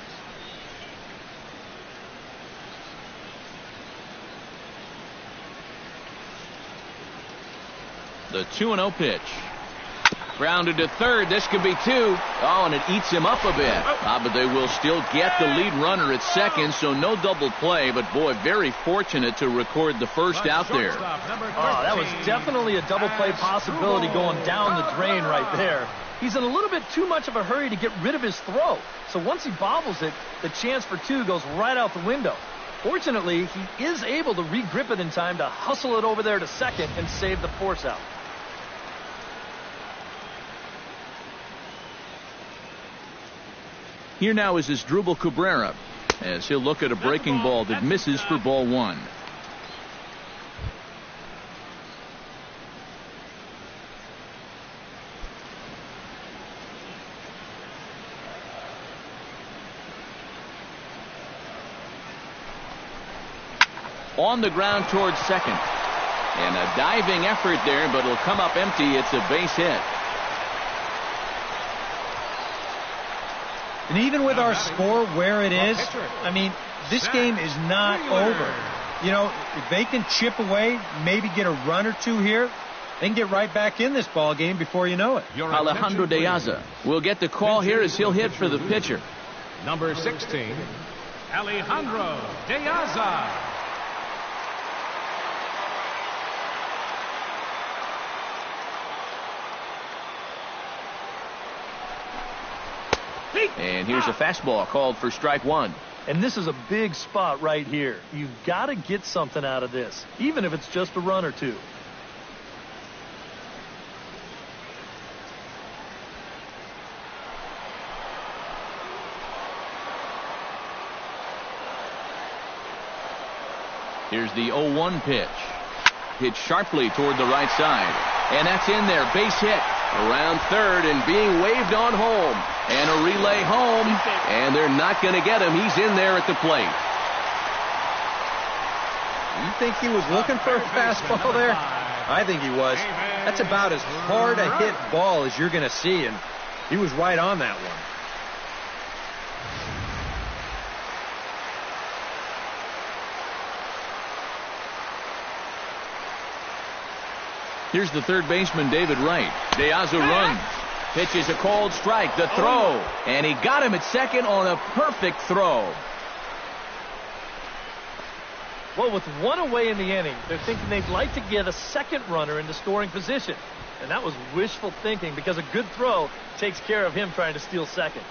The 2-0 pitch. Grounded to third. This could be two. Oh, and it eats him up a bit. But they will still get the lead runner at second, so no double play. But, boy, very fortunate to record the first out there. Oh, that was definitely a double play possibility going down the drain right there. He's in a little bit too much of a hurry to get rid of his throw. So once he bobbles it, the chance for two goes right out the window. Fortunately, he is able to re-grip it in time to hustle it over there to second and save the force out. Here now is Asdrubal Cabrera as he'll look at a breaking ball that misses for ball one. On the ground towards second. And a diving effort there, but it'll come up empty. It's a base hit. And even with our score where it is, I mean, this game is not over. You know, if they can chip away, maybe get a run or two here, they can get right back in this ball game before you know it. Alejandro De Aza will get the call here as he'll hit for the pitcher. Number 16, Alejandro De Aza. And here's a fastball called for strike one. And this is a big spot right here. You've got to get something out of this, even if it's just a run or two. Here's the 0-1 pitch. Hit sharply toward the right side. And that's in there. Base hit. Around third and being waved on home. And a relay home. And they're not going to get him. He's in there at the plate. You think he was looking for a fastball there? I think he was. That's about as hard a hit ball as you're going to see. And he was right on that one. Here's the third baseman, David Wright. De Aza runs. Pitches a called strike. The throw. And he got him at second on a perfect throw. Well, with one away in the inning, they're thinking they'd like to get a second runner into scoring position. And that was wishful thinking because a good throw takes care of him trying to steal second.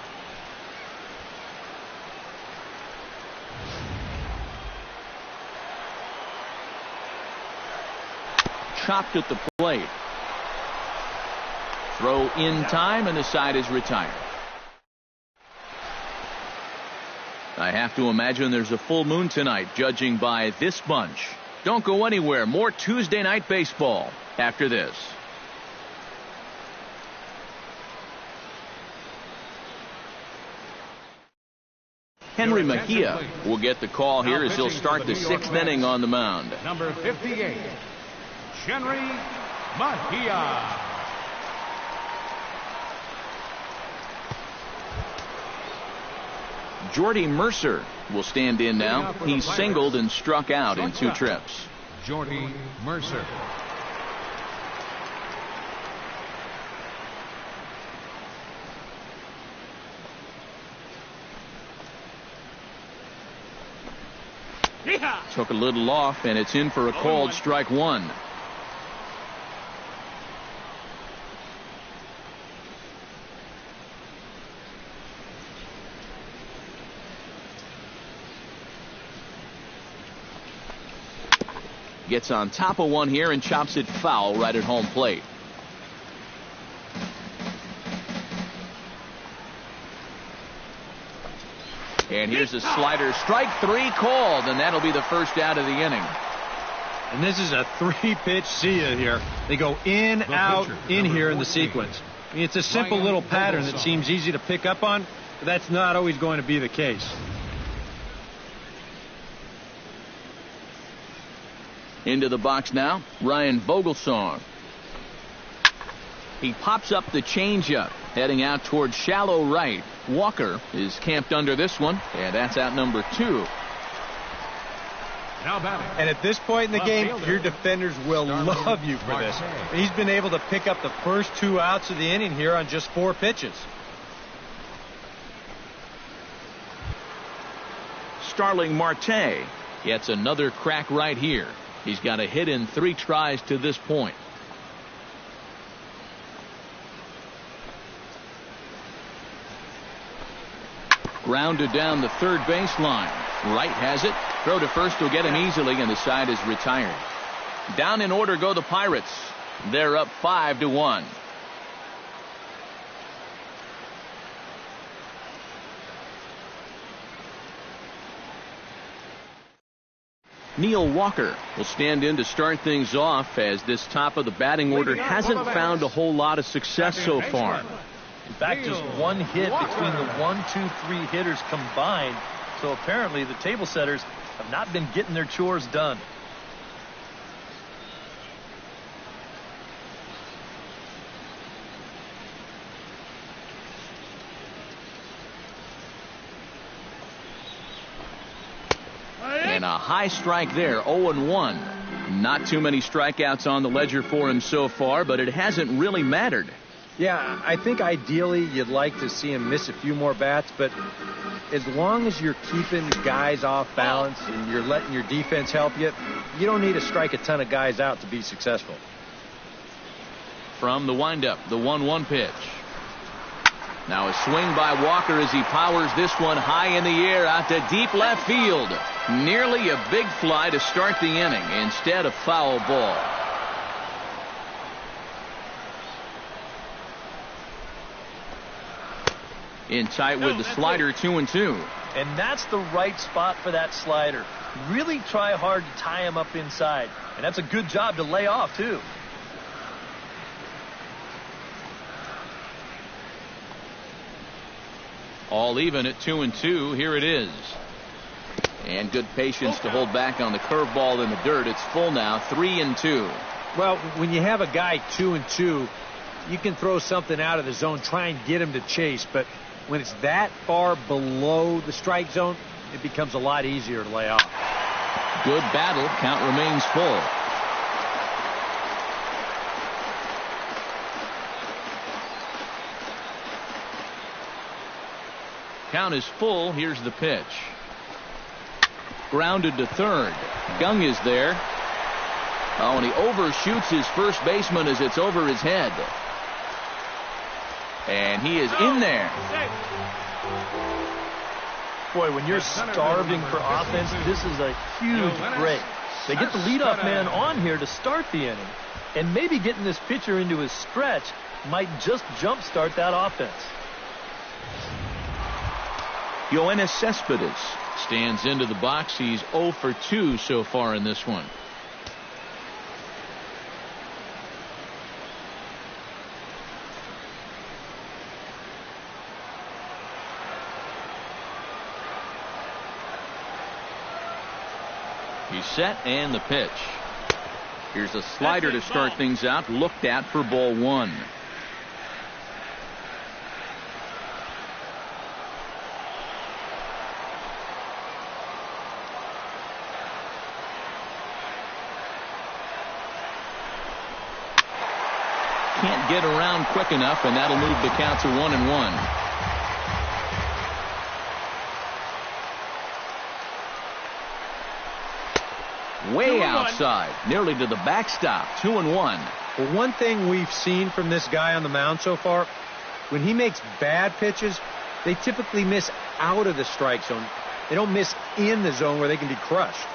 Chopped at the plate. Throw in time, and the side is retired. I have to imagine there's a full moon tonight, judging by this bunch. Don't go anywhere. More Tuesday night baseball after this. Henry Mejia will get the call here as he'll start the sixth inning on the mound. Number 58, Henry Mejia. Jordy Mercer will stand in now. He's singled and struck out in 2 trips. Jordy Mercer. Took a little off, and it's in for a called strike one. Gets on top of one here and chops it foul right at home plate. And here's a slider. Strike 3 called, and that'll be the first out of the inning. And this is a 3-pitch see ya here. They go in, out, in here in the sequence. I mean, it's a simple little pattern that seems easy to pick up on, but that's not always going to be the case. Into the box now, Ryan Vogelsong. He pops up the changeup, heading out towards shallow right. Walker is camped under this one, and that's out number 2. Now batting. And at this point in the game, your defenders will love you for this. He's been able to pick up the first 2 outs of the inning here on just 4 pitches. Starling Marte gets another crack right here. He's got a hit in 3 tries to this point. Grounded down the third baseline. Wright has it. Throw to first will get him easily, and the side is retired. Down in order go the Pirates. They're up 5-1. Neil Walker will stand in to start things off, as this top of the batting order hasn't found a whole lot of success so far. In fact, just 1 hit between the 1, 2, 3 hitters combined. So apparently the table setters have not been getting their chores done. And a high strike there, 0-1. Not too many strikeouts on the ledger for him so far, but it hasn't really mattered. Yeah, I think ideally you'd like to see him miss a few more bats, but as long as you're keeping guys off balance and you're letting your defense help you, you don't need to strike a ton of guys out to be successful. From the windup, the 1-1 pitch. Now a swing by Walker as he powers this one high in the air out to deep left field. Nearly a big fly to start the inning. Instead, a foul ball. In tight with the slider, 2-2. And that's the right spot for that slider. Really try hard to tie him up inside. And that's a good job to lay off, too. All even at 2-2. Here it is. And good patience to hold back on the curveball in the dirt. It's full now, 3-2. Well, when you have a guy 2-2, you can throw something out of the zone, try and get him to chase. But when it's that far below the strike zone, it becomes a lot easier to lay off. Good battle. Count remains full. Count is full. Here's the pitch. Grounded to third. Gung is there. Oh, and he overshoots his first baseman as it's over his head. And he is in there. Boy, when you're starving for offense, this is a huge break. They get the leadoff man on here to start the inning. And maybe getting this pitcher into his stretch might just jumpstart that offense. Yoenis Cespedes stands into the box. He's 0 for 2 so far in this one. He's set, and the pitch. Here's a slider to start things out, looked at for ball 1. Can't get around quick enough, and that'll move the count to 1-1. Way outside, nearly to the backstop. 2-1. Well, one thing we've seen from this guy on the mound so far, when he makes bad pitches, they typically miss out of the strike zone. They don't miss in the zone where they can be crushed.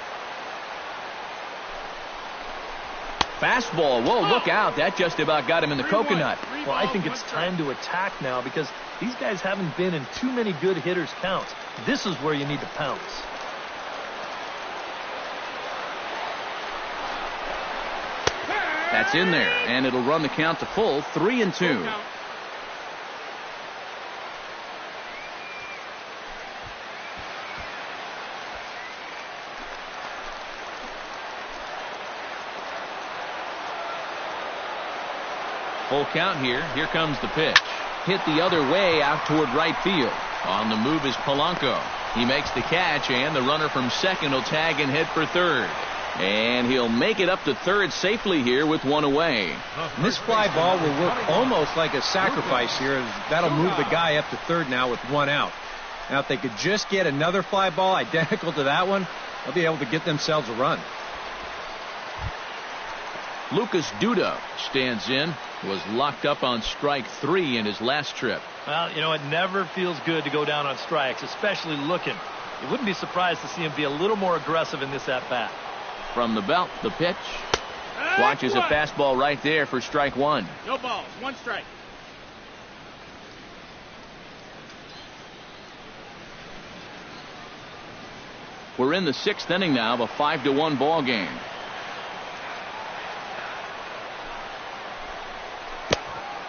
Fastball. Whoa, look out. That just about got him in the coconut. Well, I think it's time to attack now because these guys haven't been in too many good hitters' counts. This is where you need to pounce. That's in there, and it'll run the count to full, 3-2. Full count here. Here comes the pitch. Hit the other way out toward right field. On the move is Polanco. He makes the catch, and the runner from second will tag and head for third. And he'll make it up to third safely here with one away. And this fly ball will work almost like a sacrifice here, as that'll move the guy up to third now with one out. Now, if they could just get another fly ball identical to that one, they'll be able to get themselves a run. Lucas Duda stands in. Was locked up on strike 3 in his last trip. Well, you know, it never feels good to go down on strikes, especially looking. You wouldn't be surprised to see him be a little more aggressive in this at-bat. From the belt, the pitch. Watches a fastball right there for strike 1. No balls, 1 strike. We're in the 6th inning now of a 5-1 ball game.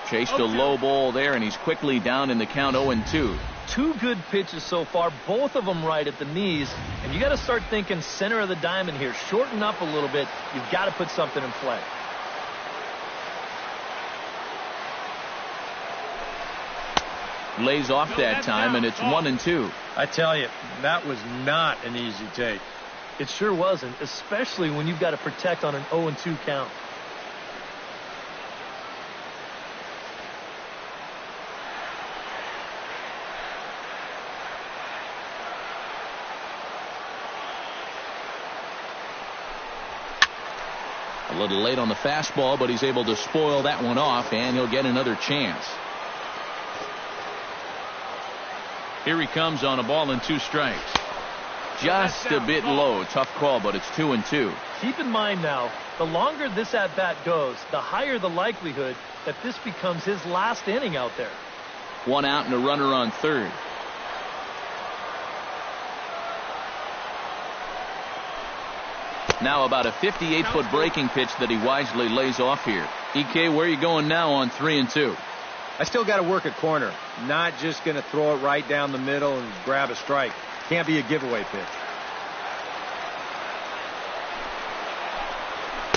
Chased a low ball there, and he's quickly down in the count 0-2. 2 good pitches so far, both of them right at the knees, and you got to start thinking center of the diamond here. Shorten up a little bit. You've got to put something in play. Lays off that time, and it's 1-2. I tell you, that was not an easy take. It sure wasn't, especially when you've got to protect on an 0-2 count. A little late on the fastball, but he's able to spoil that one off, and he'll get another chance. Here he comes on a ball and 2 strikes. Just a bit low. Tough call, but it's 2-2. Keep in mind now, the longer this at-bat goes, the higher the likelihood that this becomes his last inning out there. 1 out and a runner on third. Now about a 58-foot breaking pitch that he wisely lays off here. EK, where are you going now on 3-2? I still got to work a corner. Not just going to throw it right down the middle and grab a strike. Can't be a giveaway pitch.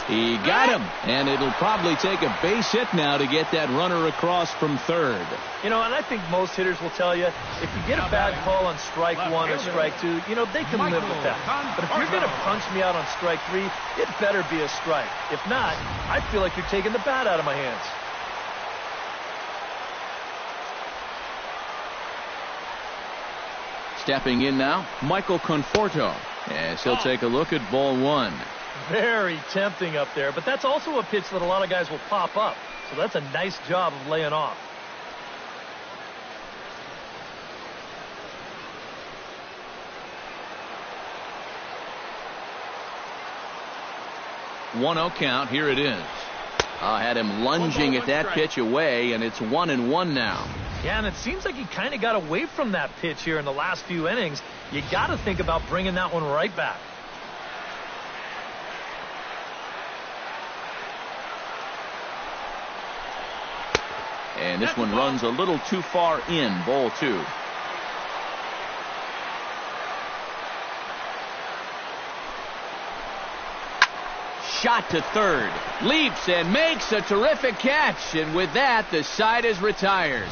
He got him, and it'll probably take a base hit now to get that runner across from third. You know, and I think most hitters will tell you, if you get a bad call on strike 1 or strike 2, you know, they can live with that. But if you're going to punch me out on strike 3, it better be a strike. If not, I feel like you're taking the bat out of my hands. Stepping in now, Michael Conforto, as he'll take a look at ball 1. Very tempting up there, but that's also a pitch that a lot of guys will pop up. So that's a nice job of laying off. One-0 count. Here it is. Had him lunging at that pitch away, and it's 1-1 now. Yeah, and it seems like he kind of got away from that pitch here in the last few innings. You got to think about bringing that one right back. And this one runs a little too far in, ball 2. Shot to third. Leaps and makes a terrific catch. And with that, the side is retired.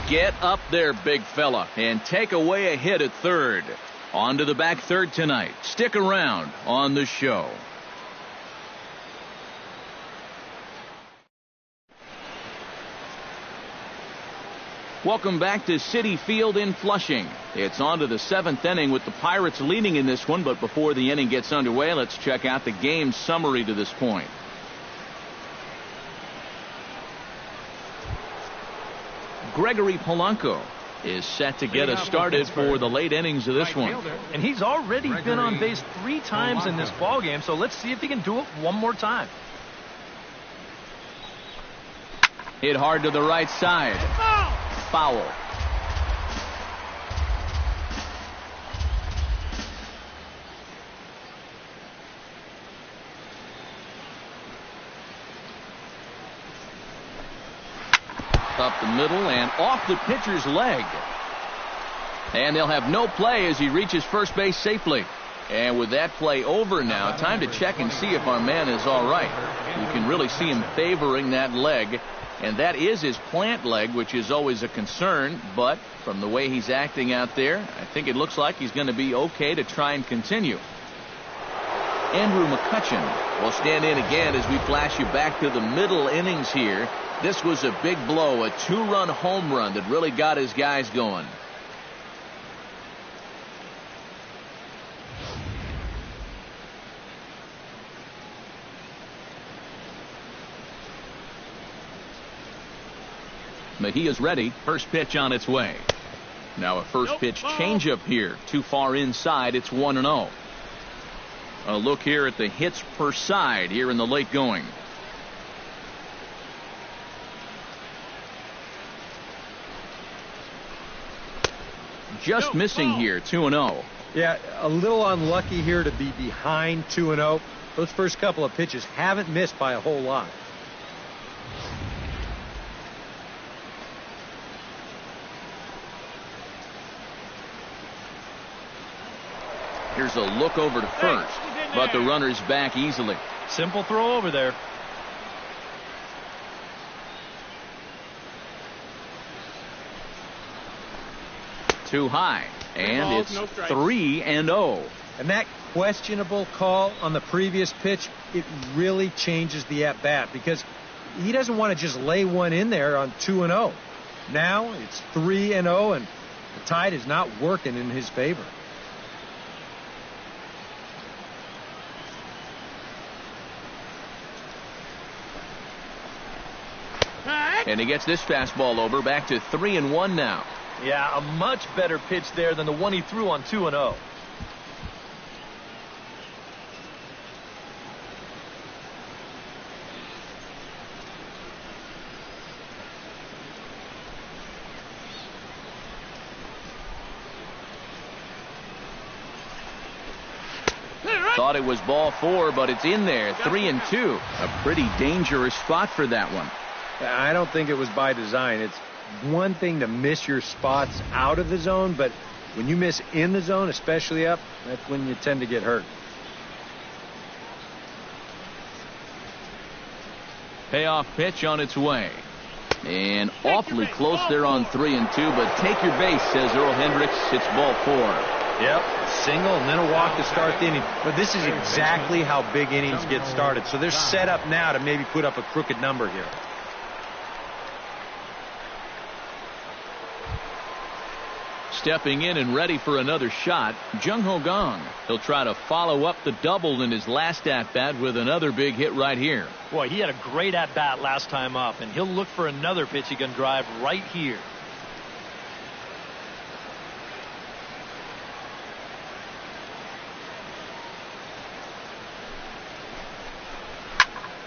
Get up there, big fella, and take away a hit at third. On to the back third tonight. Stick around on the show. Welcome back to Citi Field in Flushing. It's on to the 7th inning with the Pirates leading in this one, but before the inning gets underway, let's check out the game summary to this point. Gregory Polanco is set to get us started for the late innings of this one. And he's already been on base 3 times in this ballgame, so let's see if he can do it one more time. Hit hard to the right side. Foul. Up the middle and off the pitcher's leg. And they'll have no play as he reaches first base safely. And with that play over now, time to check and see if our man is all right. You can really see him favoring that leg. And that is his plant leg, which is always a concern. But from the way he's acting out there, I think it looks like he's going to be okay to try and continue. Andrew McCutchen will stand in again as we flash you back to the middle innings here. This was a big blow, a 2-run home run that really got his guys going. Mejia's ready. First pitch on its way. Now a first pitch changeup here. Too far inside. It's 1-0. A look here at the hits per side here in the late going. Just missing here. 2-0. Yeah, a little unlucky here to be behind 2-0. Those first couple of pitches haven't missed by a whole lot. Here's a look over to first, but the runner's back easily. Simple throw over there. Too high, and it's 3-0. And that questionable call on the previous pitch, it really changes the at-bat because he doesn't want to just lay one in there on 2-0. Now it's 3-0, and the tide is not working in his favor. And he gets this fastball over, back to 3-1 now. Yeah, a much better pitch there than the one he threw on 2-0. Thought it was ball 4, but it's in there. 3-2. A pretty dangerous spot for that one. I don't think it was by design. It's one thing to miss your spots out of the zone, but when you miss in the zone, especially up, that's when you tend to get hurt. Payoff pitch on its way. And awfully close there on 3-2, but take your base, says Earl Hendricks. It's ball 4. Yep, single and then a walk to start the inning. But this is exactly how big innings get started. So they're set up now to maybe put up a crooked number here. Stepping in and ready for another shot, Jung Ho Gong. He'll try to follow up the double in his last at-bat with another big hit right here. Boy, he had a great at-bat last time up, and he'll look for another pitch he can drive right here.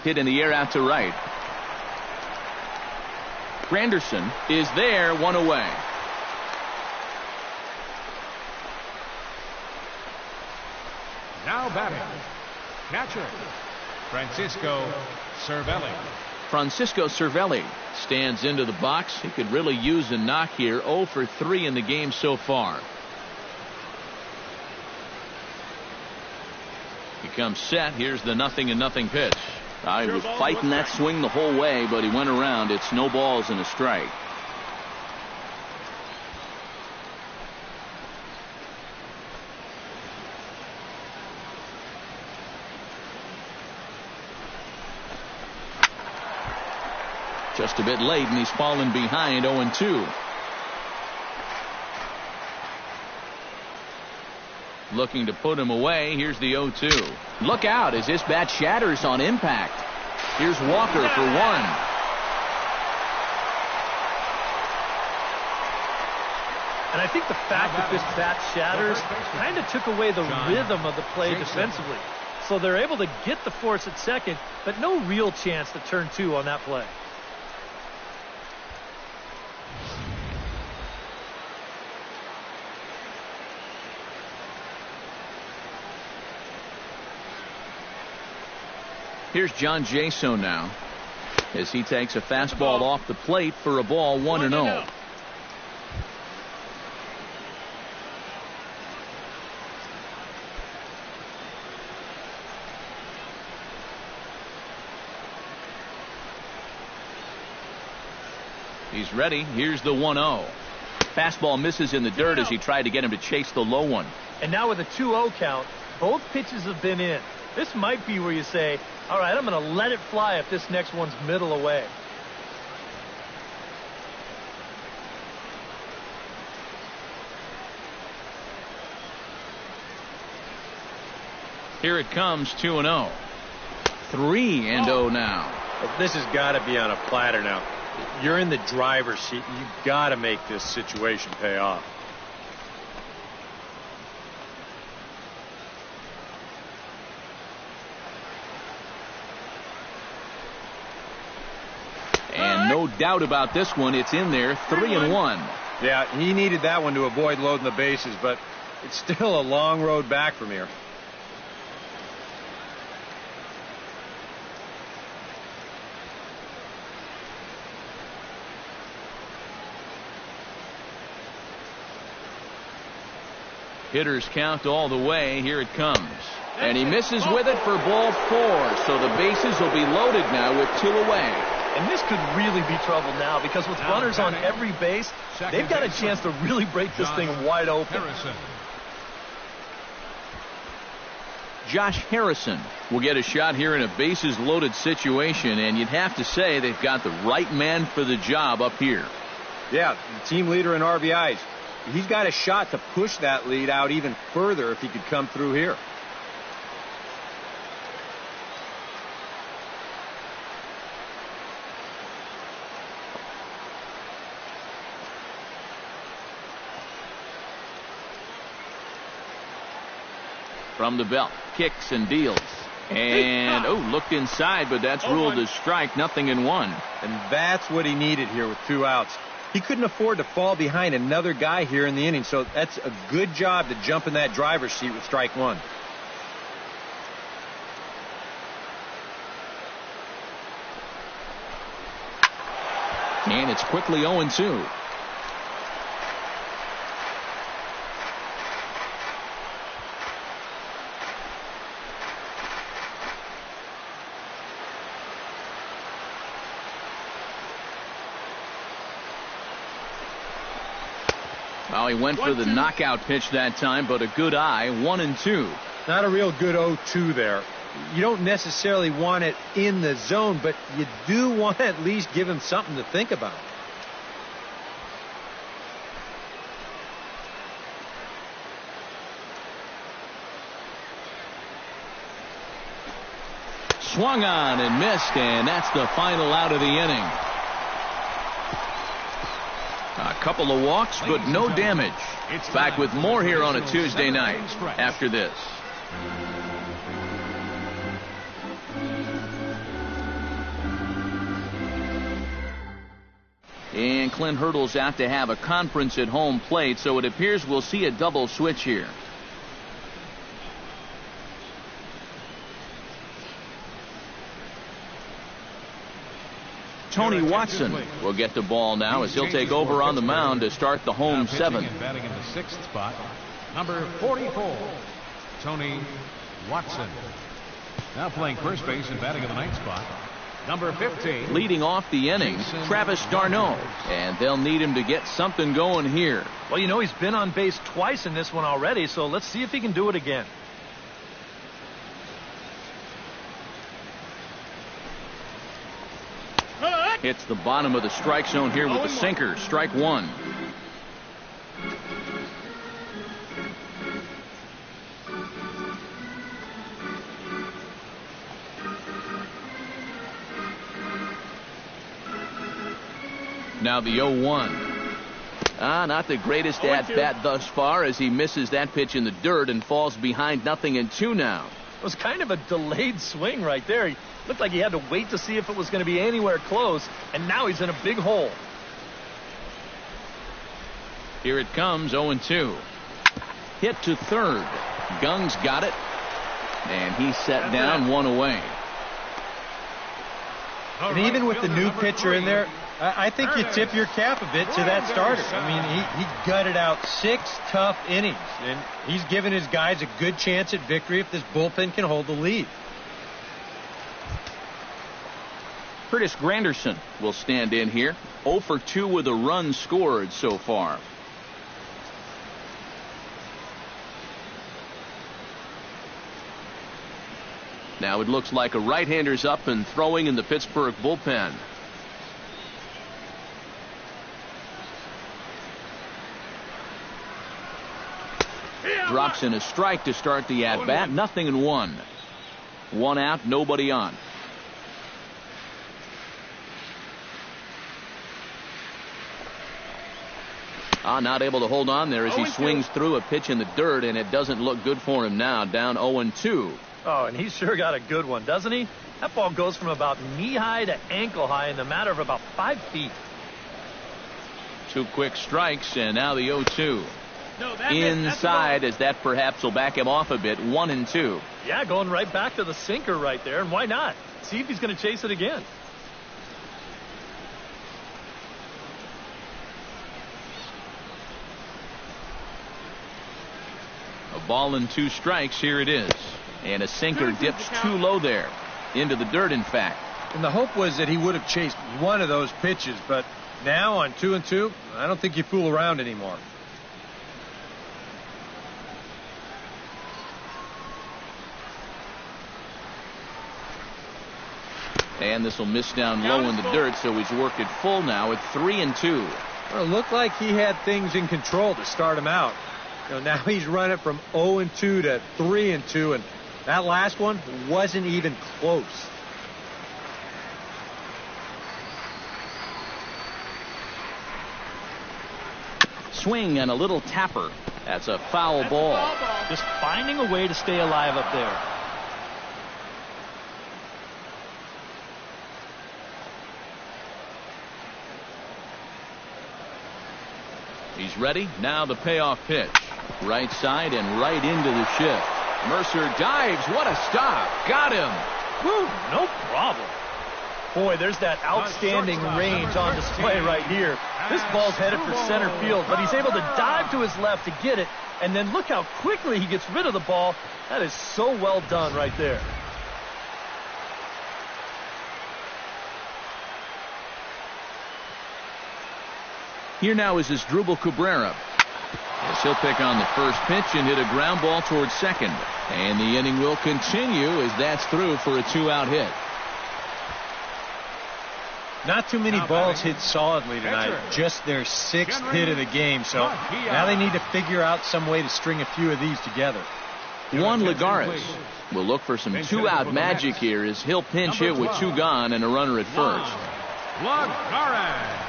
Hit in the air out to right. Granderson is there, one away. Now batting, catcher, Francisco Cervelli. Francisco Cervelli stands into the box. He could really use a knock here. 0 for 3 in the game so far. He comes set. Here's the 0-0 pitch. He was fighting that swing the whole way, but he went around. It's no balls and a strike. Just a bit late, and he's fallen behind 0-2. Looking to put him away. Here's the 0-2. Look out as this bat shatters on impact. Here's Walker for 1. And I think the fact that this bat shatters kind of took away the rhythm of the play defensively. So they're able to get the force at second, but no real chance to turn 2 on that play. Here's John Jaso now as he takes a fastball off the plate for a ball 1-0. He's ready. Here's the 1-0. Fastball misses in the dirt as he tried to get him to chase the low one. And now with a 2-0 count, both pitches have been in. This might be where you say, all right, I'm going to let it fly if this next one's middle away. Here it comes, 2-0. 3-0 now. This has got to be on a platter now. You're in the driver's seat. You've got to make this situation pay off. And no doubt about this one, it's in there, 3-1. Yeah, he needed that one to avoid loading the bases, but it's still a long road back from here. Hitters count all the way. Here it comes. And he misses with it for ball 4. So the bases will be loaded now with 2 away. And this could really be trouble now because with runners on every base, they've got a chance to really break this thing wide open. Josh Harrison will get a shot here in a bases loaded situation, and you'd have to say they've got the right man for the job up here. Yeah, the team leader in RBIs. He's got a shot to push that lead out even further if he could come through here. From the belt, kicks and deals. And, looked inside, but that's ruled as strike, 0-1. And that's what he needed here with 2 outs. He couldn't afford to fall behind another guy here in the inning, so that's a good job to jump in that driver's seat with strike 1. And it's quickly 0-2. Well, he went for the knockout pitch that time, but a good eye, 1-2. Not a real good 0-2 there. You don't necessarily want it in the zone, but you do want to at least give him something to think about. Swung on and missed, and that's the final out of the inning. A couple of walks, but no damage. Back with more here on a Tuesday night after this. And Clint Hurdle's out to have a conference at home plate, so it appears we'll see a double switch here. Tony Watson will get the ball now as he'll take over on the mound to start the home 7th. Batting in the 6th spot, number 44, Tony Watson. Now playing first base and batting in the 9th spot, number 15. Leading off the inning, Travis d'Arnaud, and they'll need him to get something going here. Well, you know, he's been on base twice in this one already, so let's see if he can do it again. Hits the bottom of the strike zone here with the sinker. Strike 1. Now the 0-1. Not the greatest at-bat thus far as he misses that pitch in the dirt and falls behind 0-2 now. It was kind of a delayed swing right there. He looked like he had to wait to see if it was going to be anywhere close, and now he's in a big hole. Here it comes, 0-2. Hit to third. Gung's got it, and he's set down, 1 away. And even with the new pitcher in there, I think you tip your cap a bit to that starter. I mean, he gutted out 6 tough innings, and he's given his guys a good chance at victory if this bullpen can hold the lead. Curtis Granderson will stand in here. 0 for 2 with a run scored so far. Now it looks like a right-hander's up and throwing in the Pittsburgh bullpen. Drops in a strike to start the at-bat. 0-1. 1 out, nobody on. Not able to hold on there as he swings through a pitch in the dirt, and it doesn't look good for him now. Down 0-2. Oh, and he's sure got a good one, doesn't he? That ball goes from about knee-high to ankle-high in the matter of about 5 feet. 2 quick strikes, and now the 0-2. Inside, as that perhaps will back him off a bit. 1-2. Yeah, going right back to the sinker right there, and why not? See if he's going to chase it again. A ball and 2 strikes. Here it is. And a sinker dips too low there. Into the dirt, in fact. And the hope was that he would have chased one of those pitches, but now on 2-2, I don't think you fool around anymore. And this will miss down low in the dirt, so he's worked it full now at 3-2. Well, it looked like he had things in control to start him out. Now he's running from 0-2 to 3-2, and that last one wasn't even close. Swing and a little tapper. That's a foul ball. Just finding a way to stay alive up there. He's ready. Now the payoff pitch. Right side and right into the shift. Mercer dives. What a stop. Got him. Woo, no problem. Boy, there's that outstanding range on display right here. This ball's headed for center field, but he's able to dive to his left to get it, and then look how quickly he gets rid of the ball. That is so well done right there. Here now is Asdrubal Cabrera. As he'll pick on the first pitch and hit a ground ball towards second. And the inning will continue as that's through for a 2-out hit. Not too many balls hit solidly tonight. Just their 6th hit of the game. So now they need to figure out some way to string a few of these together. Juan Lagares will look for some 2-out magic here as he'll pinch hit with 2 gone and a runner at first. Lagares.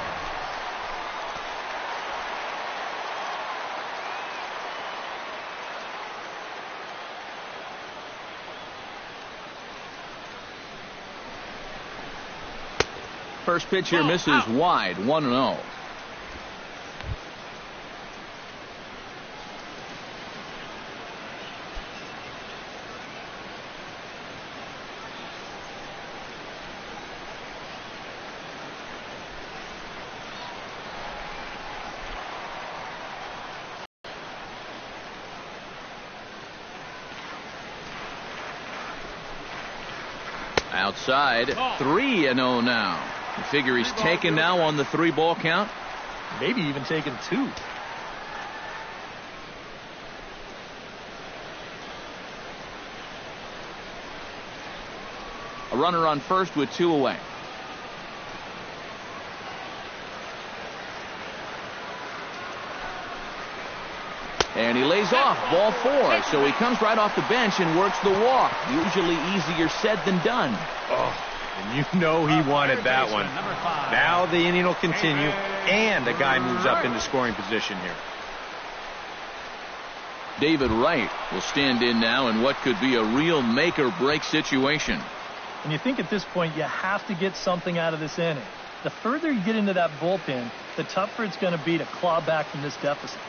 First pitch here misses wide. 1-0. Outside. 3-0 now. You figure he's taken now on the 3-ball count? Maybe even taken 2. A runner on first with 2 away. And he lays off. Ball 4. So he comes right off the bench and works the walk. Usually easier said than done. Oh. And you know he wanted that one. Now the inning will continue, and the guy moves up into scoring position here. David Wright will stand in now in what could be a real make-or-break situation. And you think at this point you have to get something out of this inning. The further you get into that bullpen, the tougher it's going to be to claw back from this deficit.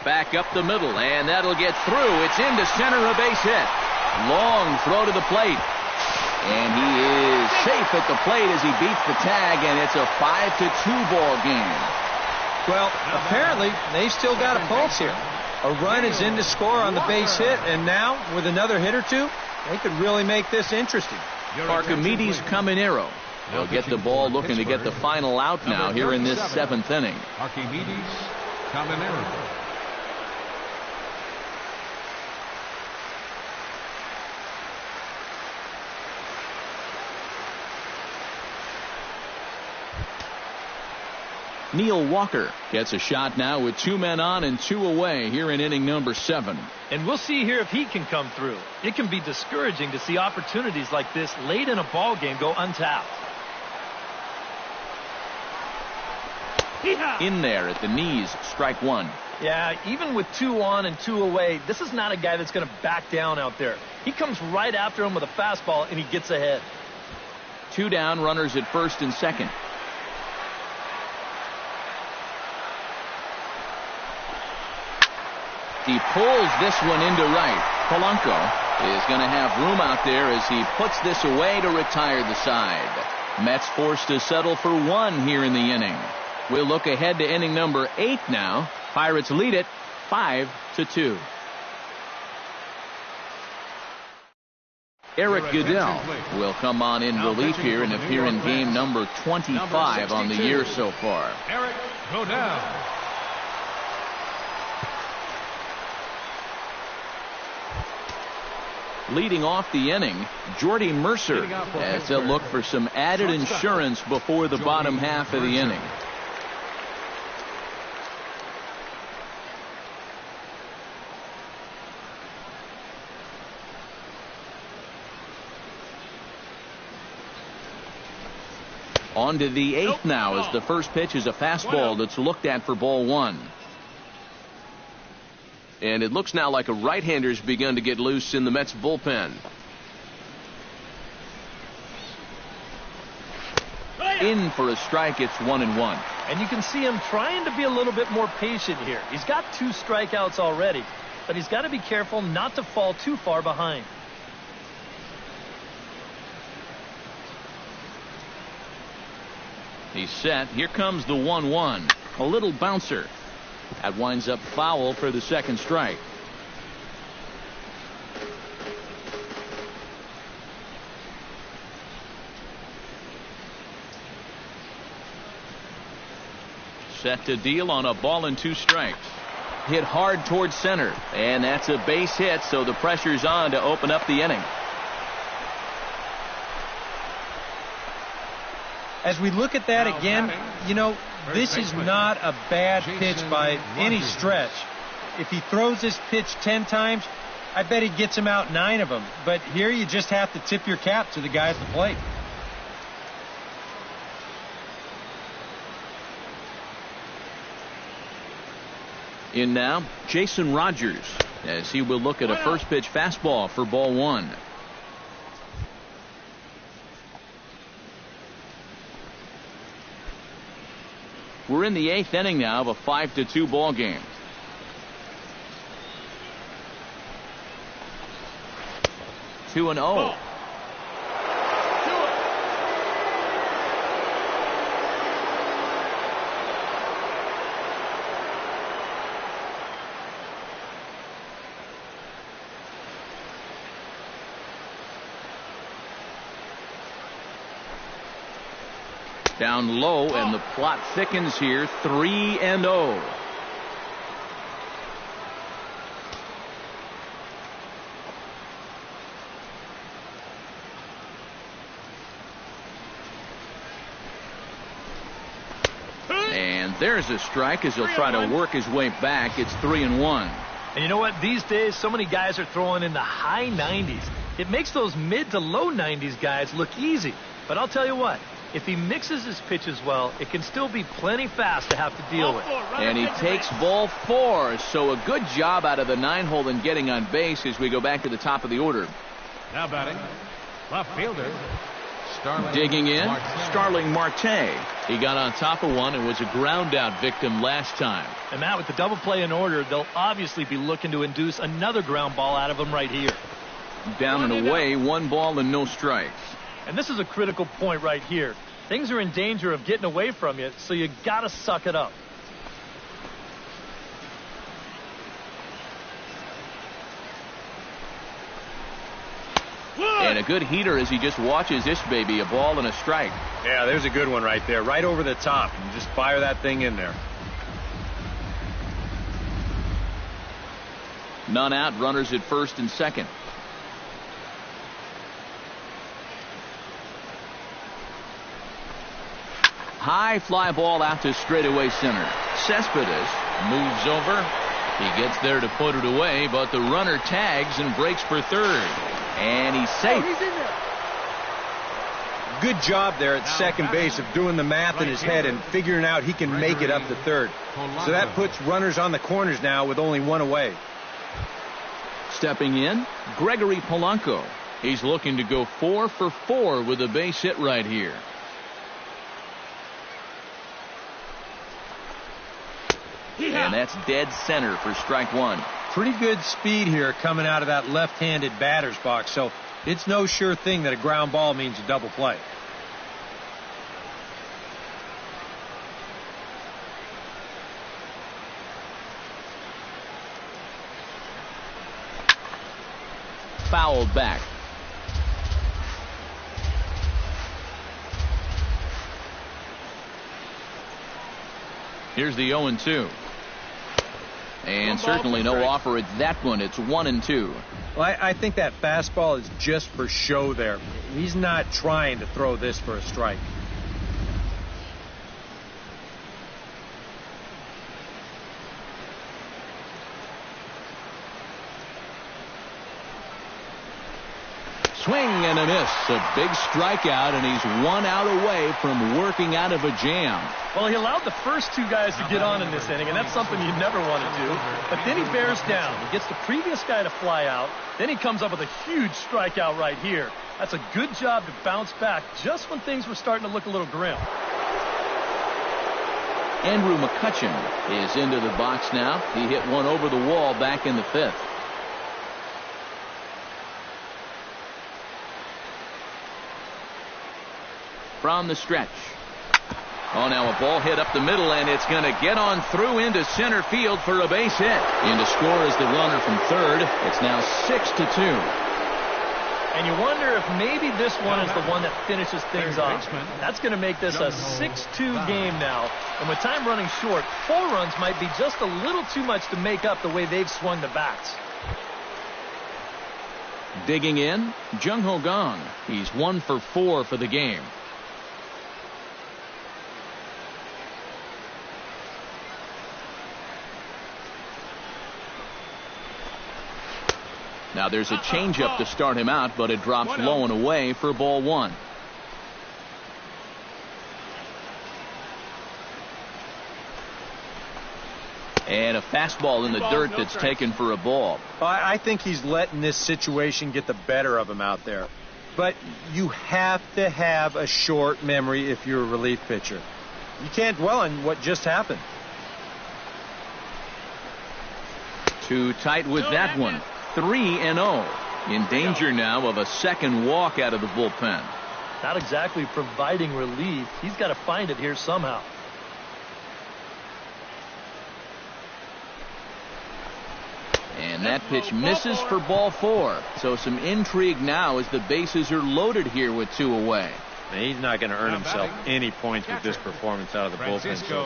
back up the middle, and that'll get through. It's into center, a base hit. Long throw to the plate. And he is safe at the plate as he beats the tag, and it's a 5-2 ball game. Well, apparently, they still got a pulse here. A run is in to score on the base hit, and now, with another hit or two, they could really make this interesting. Archimedes Caminero will get the ball, looking to get the final out now here in this 7th inning. Archimedes Caminero. Neil Walker gets a shot now with 2 men on and 2 away here in inning number 7. And we'll see here if he can come through. It can be discouraging to see opportunities like this late in a ball game go untapped. In there at the knees, strike 1. Yeah, even with 2 on and 2 away, this is not a guy that's going to back down out there. He comes right after him with a fastball, and he gets ahead. 2 down, runners at first and second. He pulls this one into right. Polanco is going to have room out there as he puts this away to retire the side. Mets forced to settle for 1 here in the inning. We'll look ahead to inning number 8 now. Pirates lead it 5-2. Eric Goodell will come on in relief here and appear in game number 25 on the year so far. Eric Goodell. Leading off the inning, Jordy Mercer as they'll look for some added insurance before the bottom half of the inning. On to the 8th now as the first pitch is a fastball that's looked at for ball 1. And it looks now like a right-hander's begun to get loose in the Mets bullpen. In for a strike. It's 1-1. And you can see him trying to be a little bit more patient here. He's got 2 strikeouts already, but he's got to be careful not to fall too far behind. He's set. Here comes the 1-1. A little bouncer. That winds up foul for the second strike. Set to deal on a ball and 2 strikes. Hit hard towards center, and that's a base hit, so the pressure's on to open up the inning. As we look at that again, you know, this is not a bad pitch by any stretch. If he throws this pitch 10 times, I bet he gets him out 9 of them. But here you just have to tip your cap to the guy at the plate. In now, Jason Rogers, as he will look at a first pitch fastball for ball 1. We're in the 8th inning now of a 5-2 ball game. Two and 0. Down low, and the plot thickens here. 3-0. And there's a strike as he'll try to work his way back. It's 3-1. And you know what? These days, so many guys are throwing in the high 90s. It makes those mid to low 90s guys look easy. But I'll tell you what. If he mixes his pitches well, it can still be plenty fast to have to deal with. And he takes ball 4, so a good job out of the 9-hole in getting on base as we go back to the top of the order. Now batting, left fielder, Digging in, Starling Marte. He got on top of one and was a ground out victim last time. And Matt, with the double play in order, they'll obviously be looking to induce another ground ball out of him right here. Down and away, 1 ball and no strikes. And this is a critical point right here. Things are in danger of getting away from you, so you got to suck it up. And a good heater as he just watches this baby, a ball and a strike. Yeah, there's a good one right there, right over the top. And just fire that thing in there. None out, runners at first and second. High fly ball out to straightaway center. Cespedes moves over. He gets there to put it away, but the runner tags and breaks for third. And he's safe. Oh, he's in there. Good job there at second base of doing the math in his head and figuring out he can make it up to third. So that puts runners on the corners now with only 1 away. Stepping in, Gregory Polanco. He's looking to go 4 for 4 with a base hit right here. And that's dead center for strike 1. Pretty good speed here coming out of that left-handed batter's box, so it's no sure thing that a ground ball means a double play. Fouled back. Here's the 0-2. And certainly no offer at that one. It's 1-2. Well, I think that fastball is just for show there. He's not trying to throw this for a strike. Swing and a miss. A big strikeout, and he's 1 out away from working out of a jam. Well, he allowed the first 2 guys to get on in this inning, and that's something you never want to do. But then he bears down. He gets the previous guy to fly out. Then he comes up with a huge strikeout right here. That's a good job to bounce back just when things were starting to look a little grim. Andrew McCutchen is into the box now. He hit one over the wall back in the 5th. From the stretch. Oh, now a ball hit up the middle, and it's going to get on through into center field for a base hit. In to score is the runner from third. It's now 6-2. And you wonder if maybe this one is the one that finishes things off. That's going to make this a 6-2 game now. And with time running short, 4 runs might be just a little too much to make up the way they've swung the bats. Digging in, Jung Ho Gong. He's 1 for 4 for the game. Now there's a changeup to start him out, but it drops low and away for ball 1. And a fastball in the dirt that's taken for a ball. I think he's letting this situation get the better of him out there. But you have to have a short memory if you're a relief pitcher. You can't dwell on what just happened. Too tight with that one. 3-0. In danger now of a second walk out of the bullpen. Not exactly providing relief. He's got to find it here somehow. And that pitch misses for ball 4. So some intrigue now as the bases are loaded here with 2 away. He's not going to earn himself any points with this performance out of the bullpen so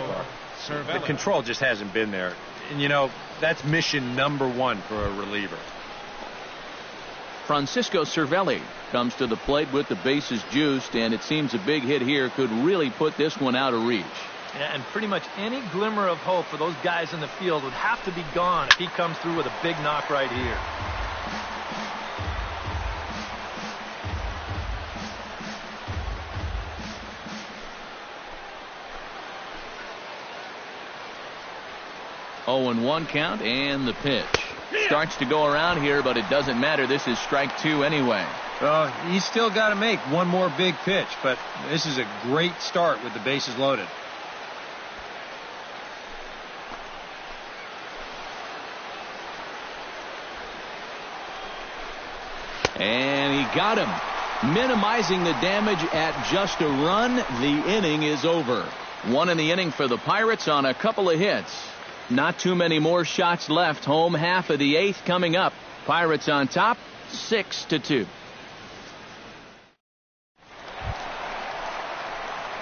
far. The control just hasn't been there. And, you know, that's mission number 1 for a reliever. Francisco Cervelli comes to the plate with the bases juiced, and it seems a big hit here could really put this one out of reach. Yeah, and pretty much any glimmer of hope for those guys in the field would have to be gone if he comes through with a big knock right here. Oh, and 1 count, and the pitch. Starts to go around here, but it doesn't matter. This is strike 2 anyway. He's still got to make one more big pitch, but this is a great start with the bases loaded. And he got him, minimizing the damage at just a run. The inning is over. One in the inning for the Pirates on a couple of hits. Not too many more shots left. Home half of the 8th coming up. Pirates on top, 6-2.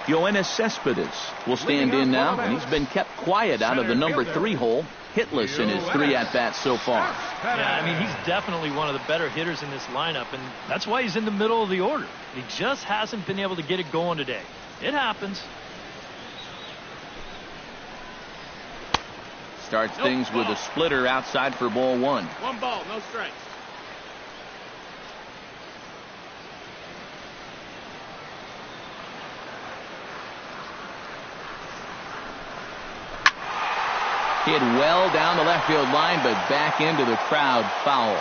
Yoenis Cespedes will stand in now, and he's been kept quiet out of the number 3 hole, hitless in his 3 at-bats so far. Yeah, I mean, he's definitely one of the better hitters in this lineup, and that's why he's in the middle of the order. He just hasn't been able to get it going today. It happens. Starts things with a splitter outside for ball 1. 1 ball, no strikes. Hit well down the left field line, but back into the crowd, foul.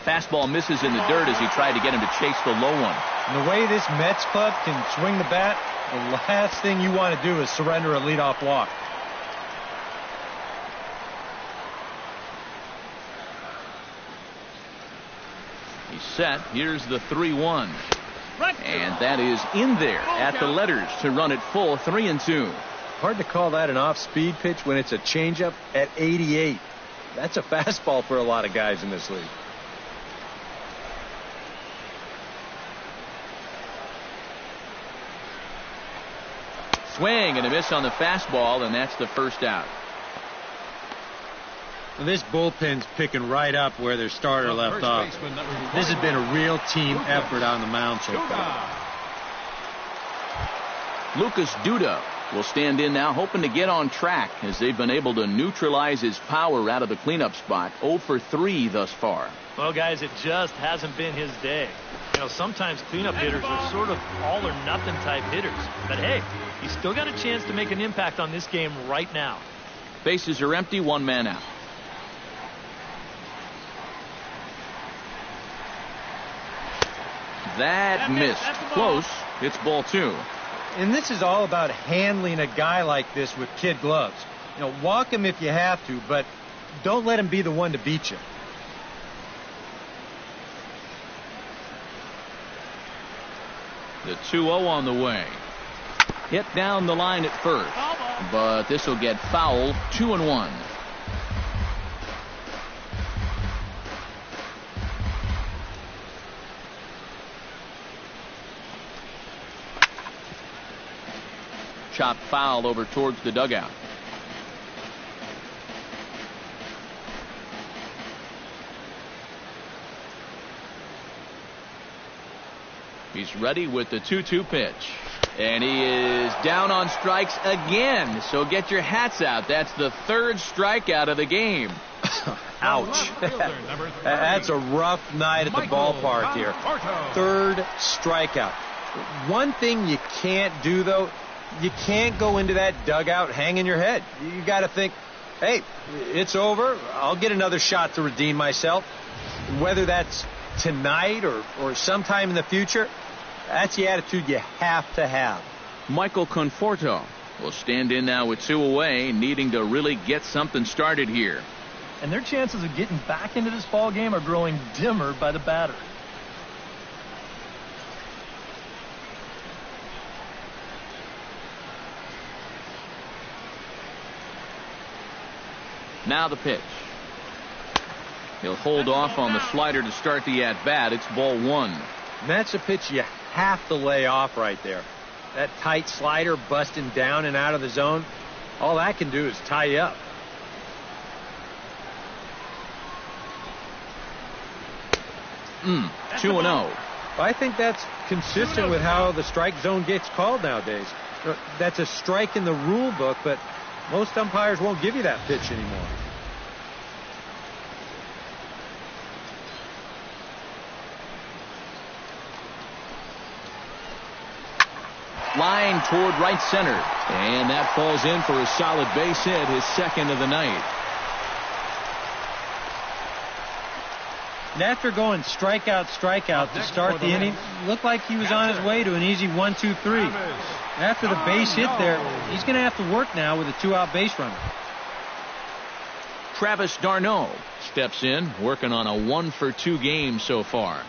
Fastball misses in the dirt as he tried to get him to chase the low one. And the way this Mets club can swing the bat, the last thing you want to do is surrender a leadoff walk. He's set. Here's the 3-1. And that is in there at the letters to run it full, 3-2. Hard to call that an off-speed pitch when it's a changeup at 88. That's a fastball for a lot of guys in this league. Swing and a miss on the fastball, and that's the first out. Well, this bullpen's picking right up where their starter left off. This has been a real team effort on the mound so far. Lucas Duda will stand in now, hoping to get on track as they've been able to neutralize his power out of the cleanup spot. 0 for 3 thus far. Well, guys, it just hasn't been his day. You know, sometimes cleanup hitters are sort of all or nothing type hitters. But hey, he's still got a chance to make an impact on this game right now. Bases are empty, 1 man out. That missed. Close. It's ball 2. And this is all about handling a guy like this with kid gloves. You know, walk him if you have to, but don't let him be the one to beat you. The 2-0 on the way. Hit down the line at first, but this will get fouled. 2-1. Chopped foul over towards the dugout. He's ready with the 2-2 pitch. And he is down on strikes again. So get your hats out. That's the 3rd strikeout of the game. Ouch. That's a rough night at the ballpark here. 3rd strikeout. One thing you can't do, though, you can't go into that dugout hanging your head. You got to think, hey, it's over. I'll get another shot to redeem myself. Whether that's tonight or sometime in the future, that's the attitude you have to have. Michael Conforto will stand in now with 2 away, needing to really get something started here. And their chances of getting back into this ball game are growing dimmer by the batter. Now the pitch. He'll hold off on the slider to start the at-bat. It's ball 1. And that's a pitch you have to lay off right there. That tight slider busting down and out of the zone, all that can do is tie you up. Mm, 2-0. I think that's consistent with how the strike zone gets called nowadays. That's a strike in the rule book, but most umpires won't give you that pitch anymore. line toward right center. And that falls in for a solid base hit, his second of the night. And after going strikeout to start the inning, looked like he was on his way to an easy 1-2-3. After the base hit there, he's going to have to work now with a 2-out base runner. Travis d'Arnaud steps in, working on a 1-for-2 game so far.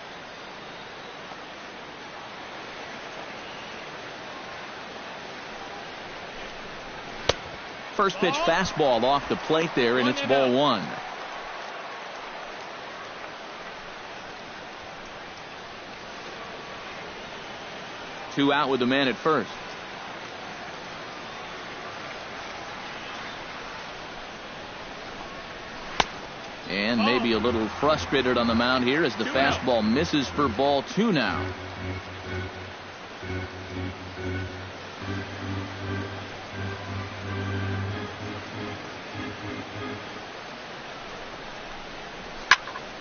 First pitch fastball off the plate there, and it's ball one. Two out with the man at first. And maybe a little frustrated on the mound here as the fastball misses for ball two now.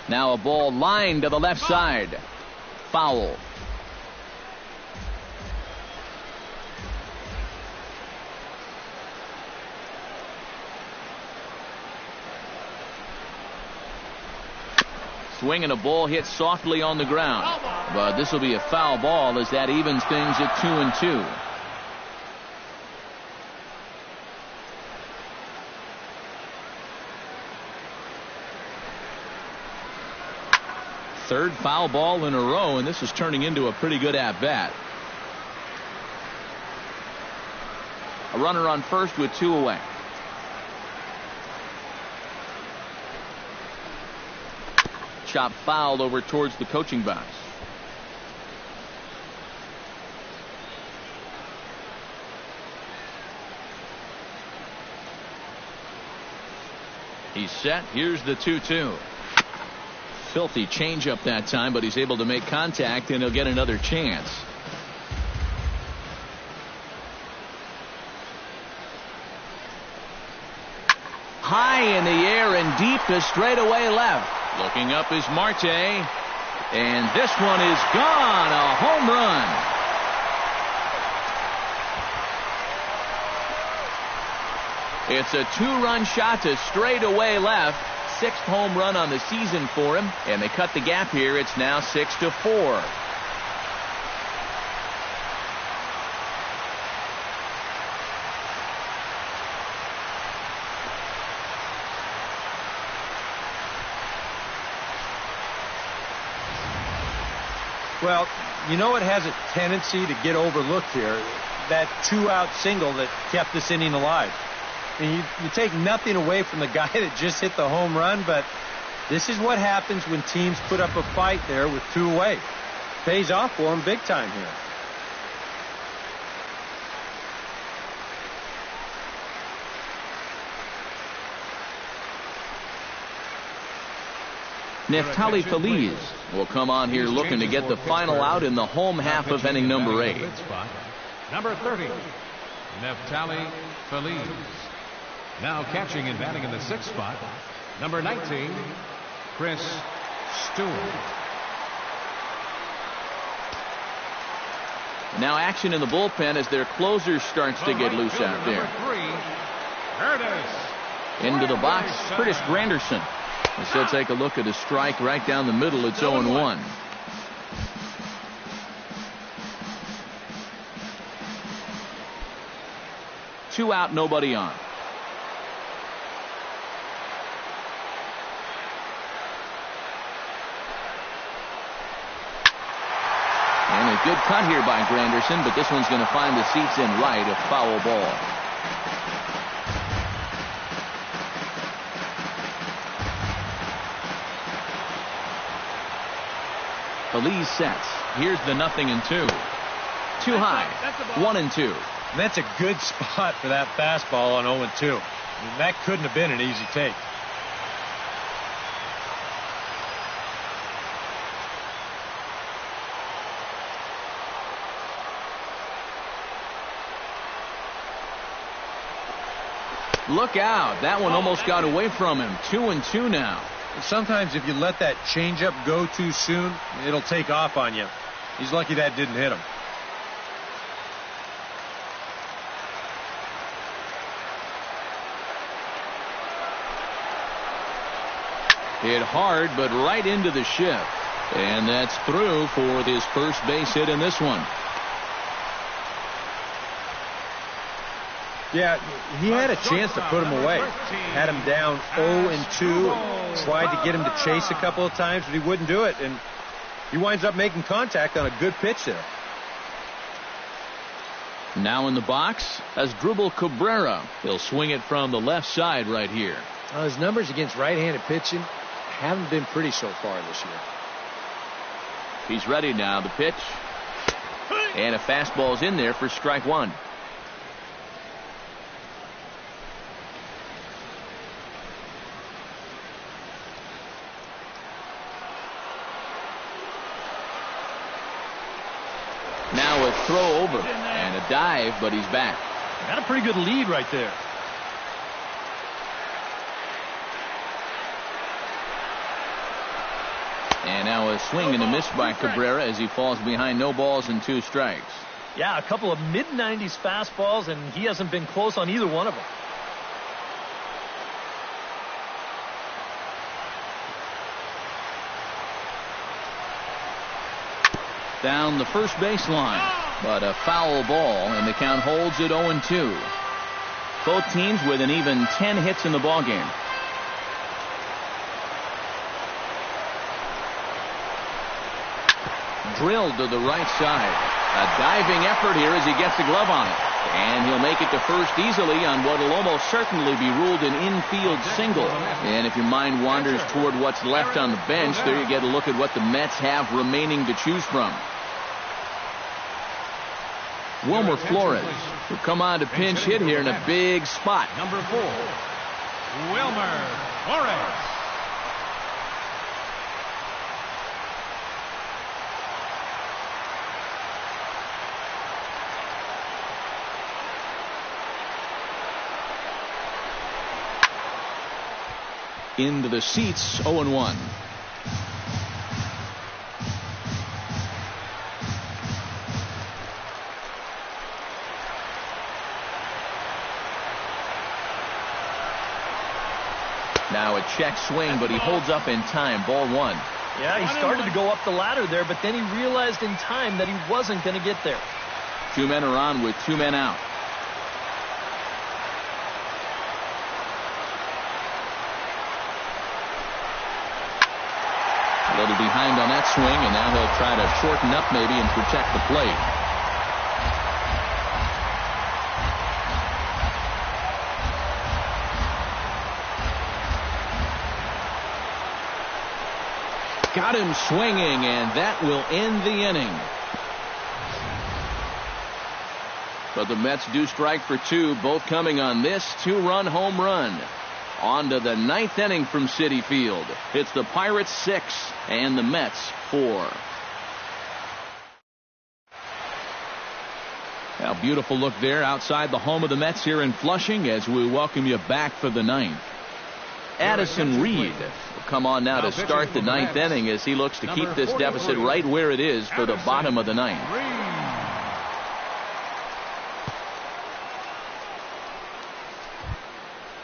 Now a ball lined to the left side. Foul. Swinging a ball hit softly on the ground. But this will be a foul ball as that evens things at 2-2. Third foul ball in a row, and this is turning into a pretty good at-bat. A runner on first with two away. Chop foul over towards the coaching box. He's set. Here's the 2-2. Filthy changeup that time, but he's able to make contact, and he'll get another chance. High in the air and deep to straightaway left. Looking up is Marte, and this one is gone. A home run. It's a two-run shot to straightaway left. Sixth home run on the season for him, and they cut the gap here. It's now 6-4. Well, you know it has a tendency to get overlooked here. That 2-out single that kept this inning alive. I mean, you take nothing away from the guy that just hit the home run, but this is what happens when teams put up a fight there with two away. Pays off for them big time here. Neftali Feliz will come on here looking to get the final out in the home half of inning number 8. Number 30, Neftali Feliz. Now catching and batting in the 6th spot, number 19, Chris Stewart. Now action in the bullpen as their closer starts to get loose out there. Into the box, Curtis Granderson. So take a look at a strike right down the middle. It's 0-1. Two out, nobody on. And a good cut here by Granderson, but this one's going to find the seats in right, a foul ball. Feliz sets. Here's the 0-2. Too high. 1-2. That's a good spot for that fastball on 0-2. I mean, that couldn't have been an easy take. Look out. That one almost got away from him. 2-2 now. Sometimes if you let that changeup go too soon, it'll take off on you. He's lucky that didn't hit him. Hit hard, but right into the shift. And that's through for his first base hit in this one. Yeah, he had a chance to put him away. Had him down 0-2. Tried to get him to chase a couple of times, but he wouldn't do it. And he winds up making contact on a good pitch there. Now in the box, Asdrubal Cabrera. He'll swing it from the left side right here. Well, his numbers against right-handed pitching haven't been pretty so far this year. He's ready now. The pitch. And a fastball's in there for strike one. Now a throw over and a dive, but he's back. Got a pretty good lead right there. And now a swing and a miss by Cabrera as he falls behind, no balls and 2 strikes. Yeah, a couple of mid-90s fastballs, and he hasn't been close on either one of them. Down the first baseline, but a foul ball, and the count holds at 0-2. Both teams with an even 10 hits in the ballgame. Drilled to the right side. A diving effort here as he gets the glove on it. And he'll make it to first easily on what will almost certainly be ruled an infield single. And if your mind wanders toward what's left on the bench, there you get a look at what the Mets have remaining to choose from. Wilmer Flores will come on to pinch hit here in a big spot. Number 4, Wilmer Flores. Into the seats, 0-1. Now a check swing, but he holds up in time. Ball 1. Yeah, he started to go up the ladder there, but then he realized in time that he wasn't going to get there. 2 men are on with 2 men out. A little behind on that swing, and now he'll try to shorten up maybe and protect the plate. Got him swinging, and that will end the inning. But the Mets do strike for 2, both coming on this 2-run home run. On to the 9th inning from Citi Field. It's the Pirates 6 and the Mets 4. Now, beautiful look there outside the home of the Mets here in Flushing as we welcome you back for the 9th. Addison Reed will come on now to start the 9th inning as he looks to keep this deficit right where it is for the bottom of the 9th.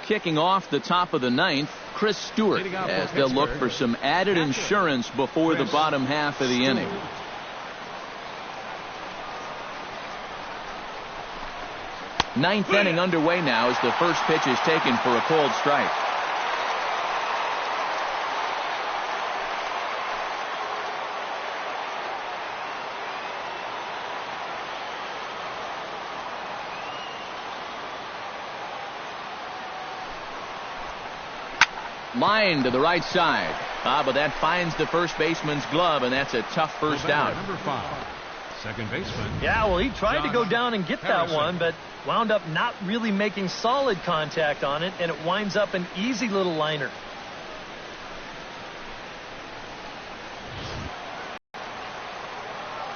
Kicking off the top of the 9th, Chris Stewart, as they'll look for some added insurance before the bottom half of the inning. Ninth inning underway now as the first pitch is taken for a cold strike. Line to the right side. But that finds the first baseman's glove, and that's a tough first out. Number 5, second baseman. Yeah, well, he tried to go down and get that one, but wound up not really making solid contact on it, and it winds up an easy little liner.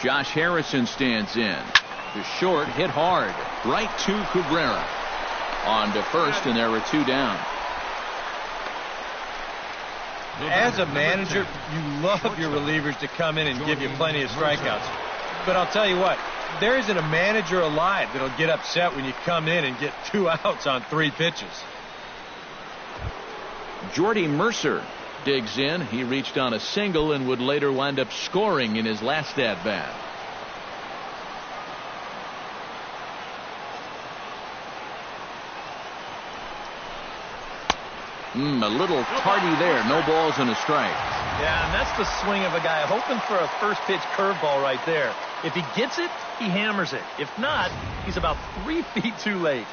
Josh Harrison stands in. The short hit hard. Right to Cabrera. On to first, and there were 2 down. As a manager, you love your relievers to come in and give you plenty of strikeouts. But I'll tell you what, there isn't a manager alive that'll get upset when you come in and get 2 outs on 3 pitches. Jordy Mercer Digs in. He reached on a single and would later wind up scoring in his last at bat. A little tardy there. No balls and a strike. Yeah, and that's the swing of a guy hoping for a first pitch curveball right there. If he gets it, he hammers it. If not, he's about 3 feet too late.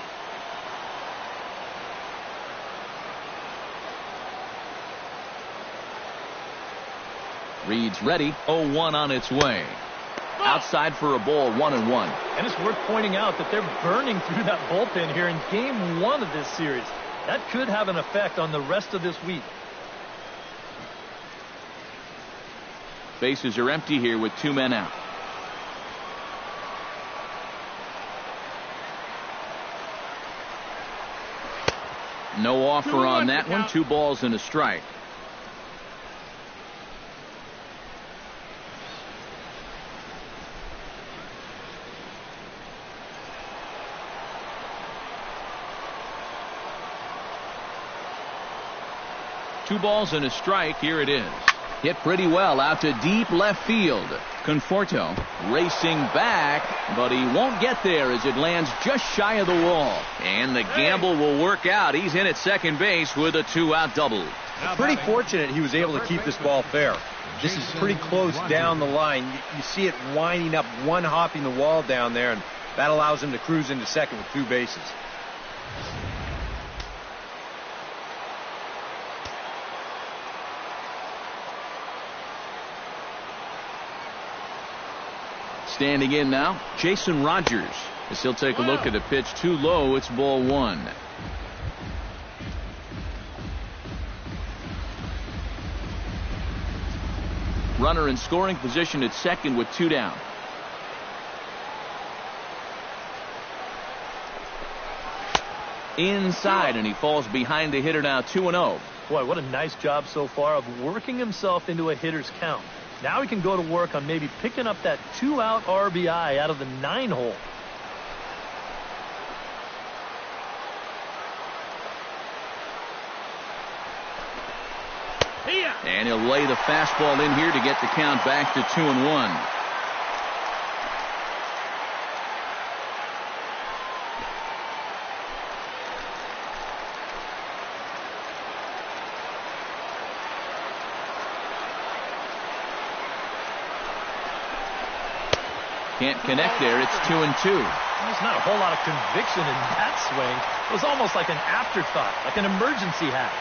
Reed's ready. 0-1 on its way. Outside for a ball, 1-1. And it's worth pointing out that they're burning through that bullpen here in game 1 of this series. That could have an effect on the rest of this week. Bases are empty here with 2 men out. No offer on that one. 2 balls and a strike. Two balls and a strike. Here it is. Hit pretty well out to deep left field. Conforto racing back, but he won't get there as it lands just shy of the wall. And the gamble will work out. He's in at second base with a 2-out double. Pretty fortunate he was able to keep this ball fair. This is pretty close down the line. You see it winding up, one hopping the wall down there, and that allows him to cruise into second with 2 bases. Standing in now, Jason Rogers, as he'll take a look at the pitch. Too low. It's ball 1. Runner in scoring position at second with 2 down. Inside, and he falls behind the hitter now. 2-0. Boy, what a nice job so far of working himself into a hitter's count. Now he can go to work on maybe picking up that 2-out RBI out of the 9-hole. And he'll lay the fastball in here to get the count back to 2-1. Can't connect there. It's 2-2. There's not a whole lot of conviction in that swing. It was almost like an afterthought, like an emergency hack.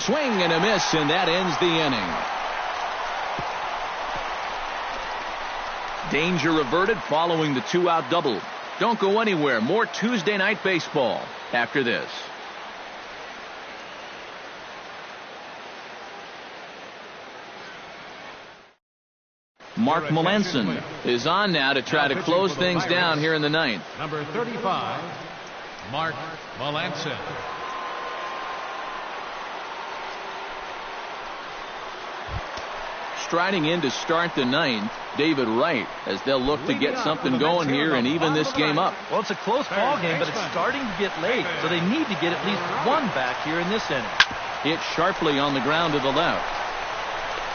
Swing and a miss, and that ends the inning. Danger averted following the 2-out double. Don't go anywhere. More Tuesday night baseball after this. Mark Melanson is on now to try to close things down here in the 9th. Number 35, Mark Melanson. Striding in to start the 9th, David Wright, as they'll look to get something going here and even this game up. Well, it's a close ball game, but it's starting to get late, so they need to get at least 1 back here in this inning. Hit sharply on the ground to the left.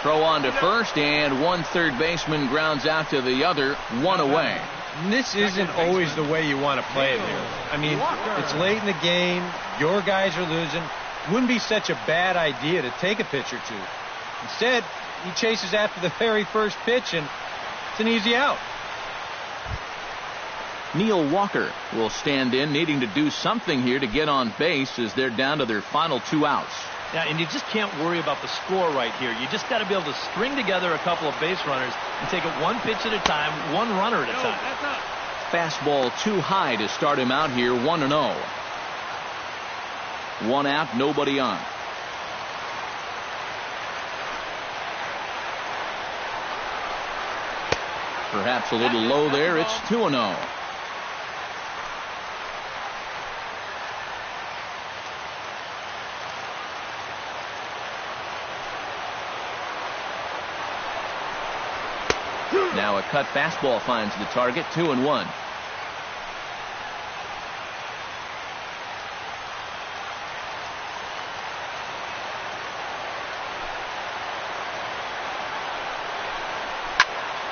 Throw on to first, and 1 third baseman grounds out to the other, 1 away. This isn't always the way you want to play it here. I mean, it's late in the game. Your guys are losing. Wouldn't be such a bad idea to take a pitch or 2. Instead, he chases after the very first pitch, and it's an easy out. Neil Walker will stand in, needing to do something here to get on base as they're down to their final 2 outs. Yeah, and you just can't worry about the score right here. You just got to be able to string together a couple of base runners and take it 1 pitch at a time, 1 runner at a time. Fastball too high to start him out here, 1-0. 1 out, nobody on. Perhaps a little low there. It's 2-0. Now Now a cut fastball finds the target. 2-1.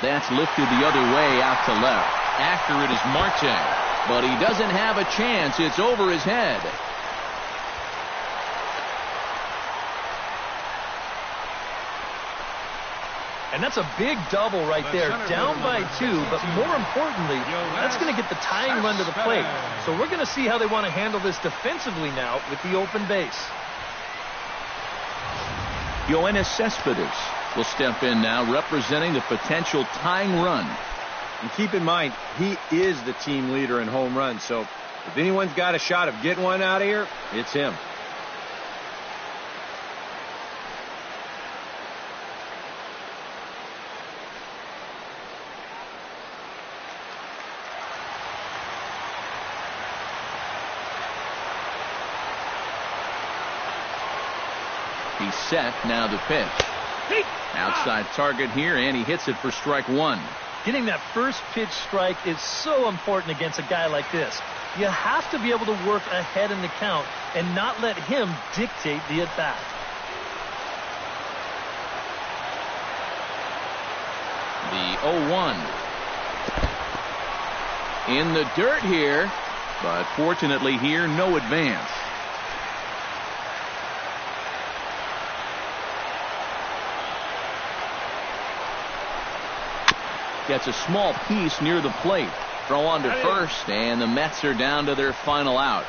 That's lifted the other way out to left. After it is Marte, but he doesn't have a chance. It's over his head. And that's a big double right there, down by 2, but more importantly, that's going to get the tying run to the plate. So we're going to see how they want to handle this defensively now with the open base. Yoenis Cespedes will step in now, representing the potential tying run. And keep in mind, he is the team leader in home runs, so if anyone's got a shot of getting one out of here, it's him. He's set. Now the pitch. Outside target here, and he hits it for strike 1. Getting that first pitch strike is so important against a guy like this. You have to be able to work ahead in the count and not let him dictate the at-bat. The 0-1. In the dirt here, but fortunately here, no advance. Gets a small piece near the plate. Throw on to first, and the Mets are down to their final out.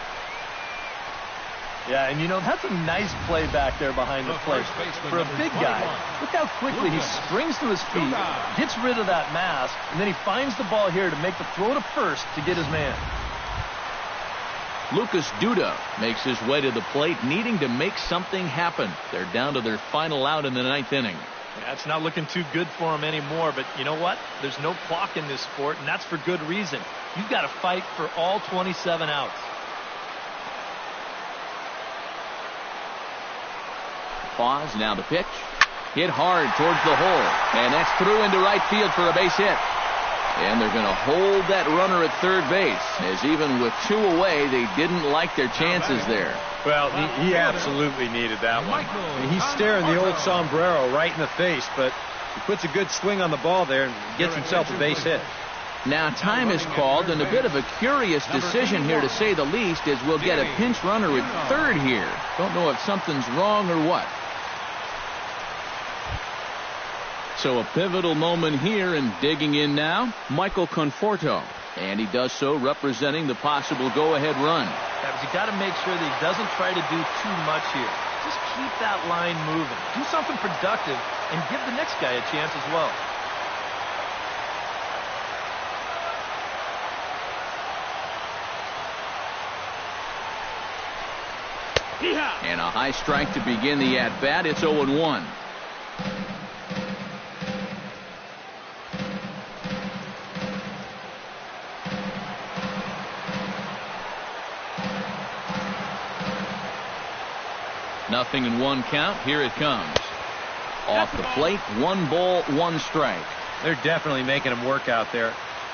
Yeah, and you know, that's a nice play back there behind the plate. For a big guy, look how quickly he springs to his feet, gets rid of that mass, and then he finds the ball here to make the throw to first to get his man. Lucas Duda makes his way to the plate, needing to make something happen. They're down to their final out in the 9th inning. Yeah, it's not looking too good for him anymore, but you know what? There's no clock in this sport, and that's for good reason. You've got to fight for all 27 outs. Pause, now the pitch. Hit hard towards the hole, and that's through into right field for a base hit. And they're going to hold that runner at third base, as even with 2 away, they didn't like their chances there. Well, he absolutely needed that one. I mean, he's staring the old sombrero right in the face, but he puts a good swing on the ball there and gets himself a base hit. Now time is called, and a bit of a curious decision here to say the least, as we'll get a pinch runner at third here. Don't know if something's wrong or what. So a pivotal moment here, and digging in now, Michael Conforto. And he does so representing the possible go-ahead run. Yeah, but you got to make sure that he doesn't try to do too much here. Just keep that line moving. Do something productive and give the next guy a chance as well. And a high strike to begin the at-bat. It's 0-1. Nothing in 1 count. Here it comes. Off the plate, 1 ball, 1 strike. They're definitely making him work out there.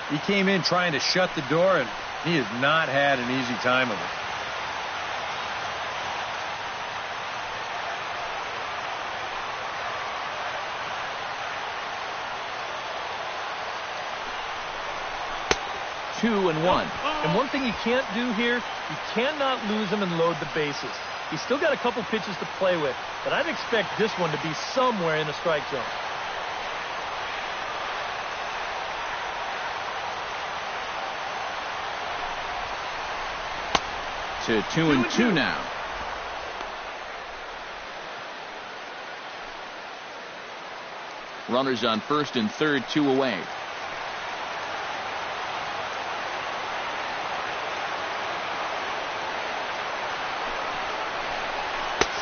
He came in trying to shut the door, and he has not had an easy time of it. Two and one. And one thing you can't do here, you cannot lose him and load the bases. He's still got a couple pitches to play with, but I'd expect this one to be somewhere in the strike zone. To 2-2 now. Runners on first and third, 2 away.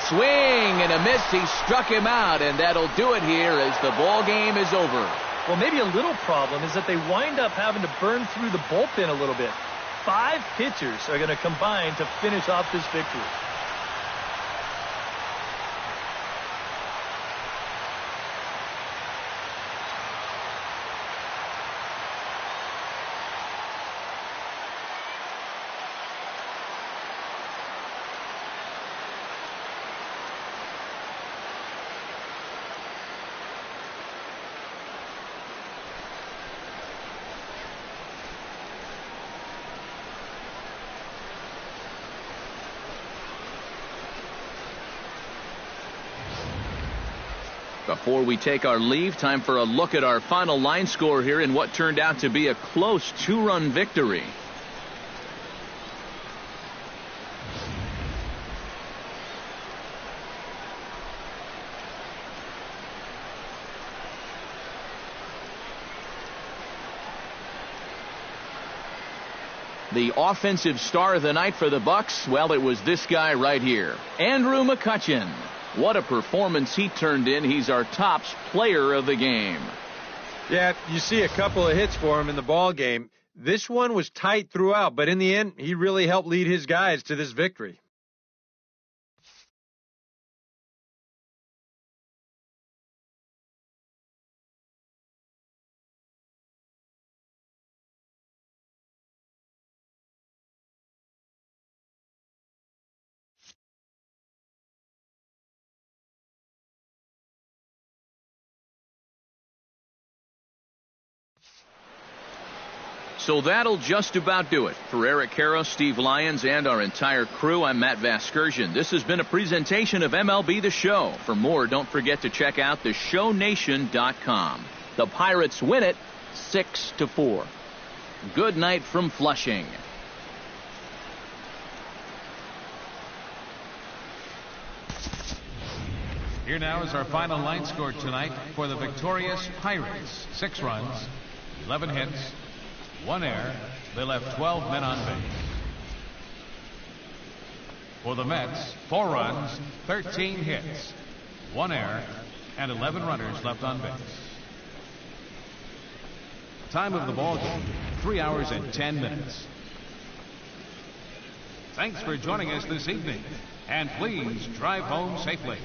Swing and a miss. He struck him out, and that'll do it here as the ball game is over. Well, maybe a little problem is that they wind up having to burn through the bullpen a little bit. 5 pitchers are going to combine to finish off this victory. Before we take our leave, time for a look at our final line score here in what turned out to be a close 2-run victory. The offensive star of the night for the Bucks, well, it was this guy right here, Andrew McCutchen. What a performance he turned in. He's our tops player of the game. Yeah, you see a couple of hits for him in the ball game. This one was tight throughout, but in the end, he really helped lead his guys to this victory. So that'll just about do it. For Eric Harrow, Steve Lyons, and our entire crew, I'm Matt Vasgersian. This has been a presentation of MLB The Show. For more, don't forget to check out theshownation.com. The Pirates win it 6-4. Good night from Flushing. Here now is our final line score tonight for the victorious Pirates. 6 runs, 11 hits, 1 error. They left 12 men on base. For the Mets, 4 runs, 13 hits, 1 error, and 11 runners left on base. Time of the ball game, 3 hours and 10 minutes. Thanks for joining us this evening, and please drive home safely.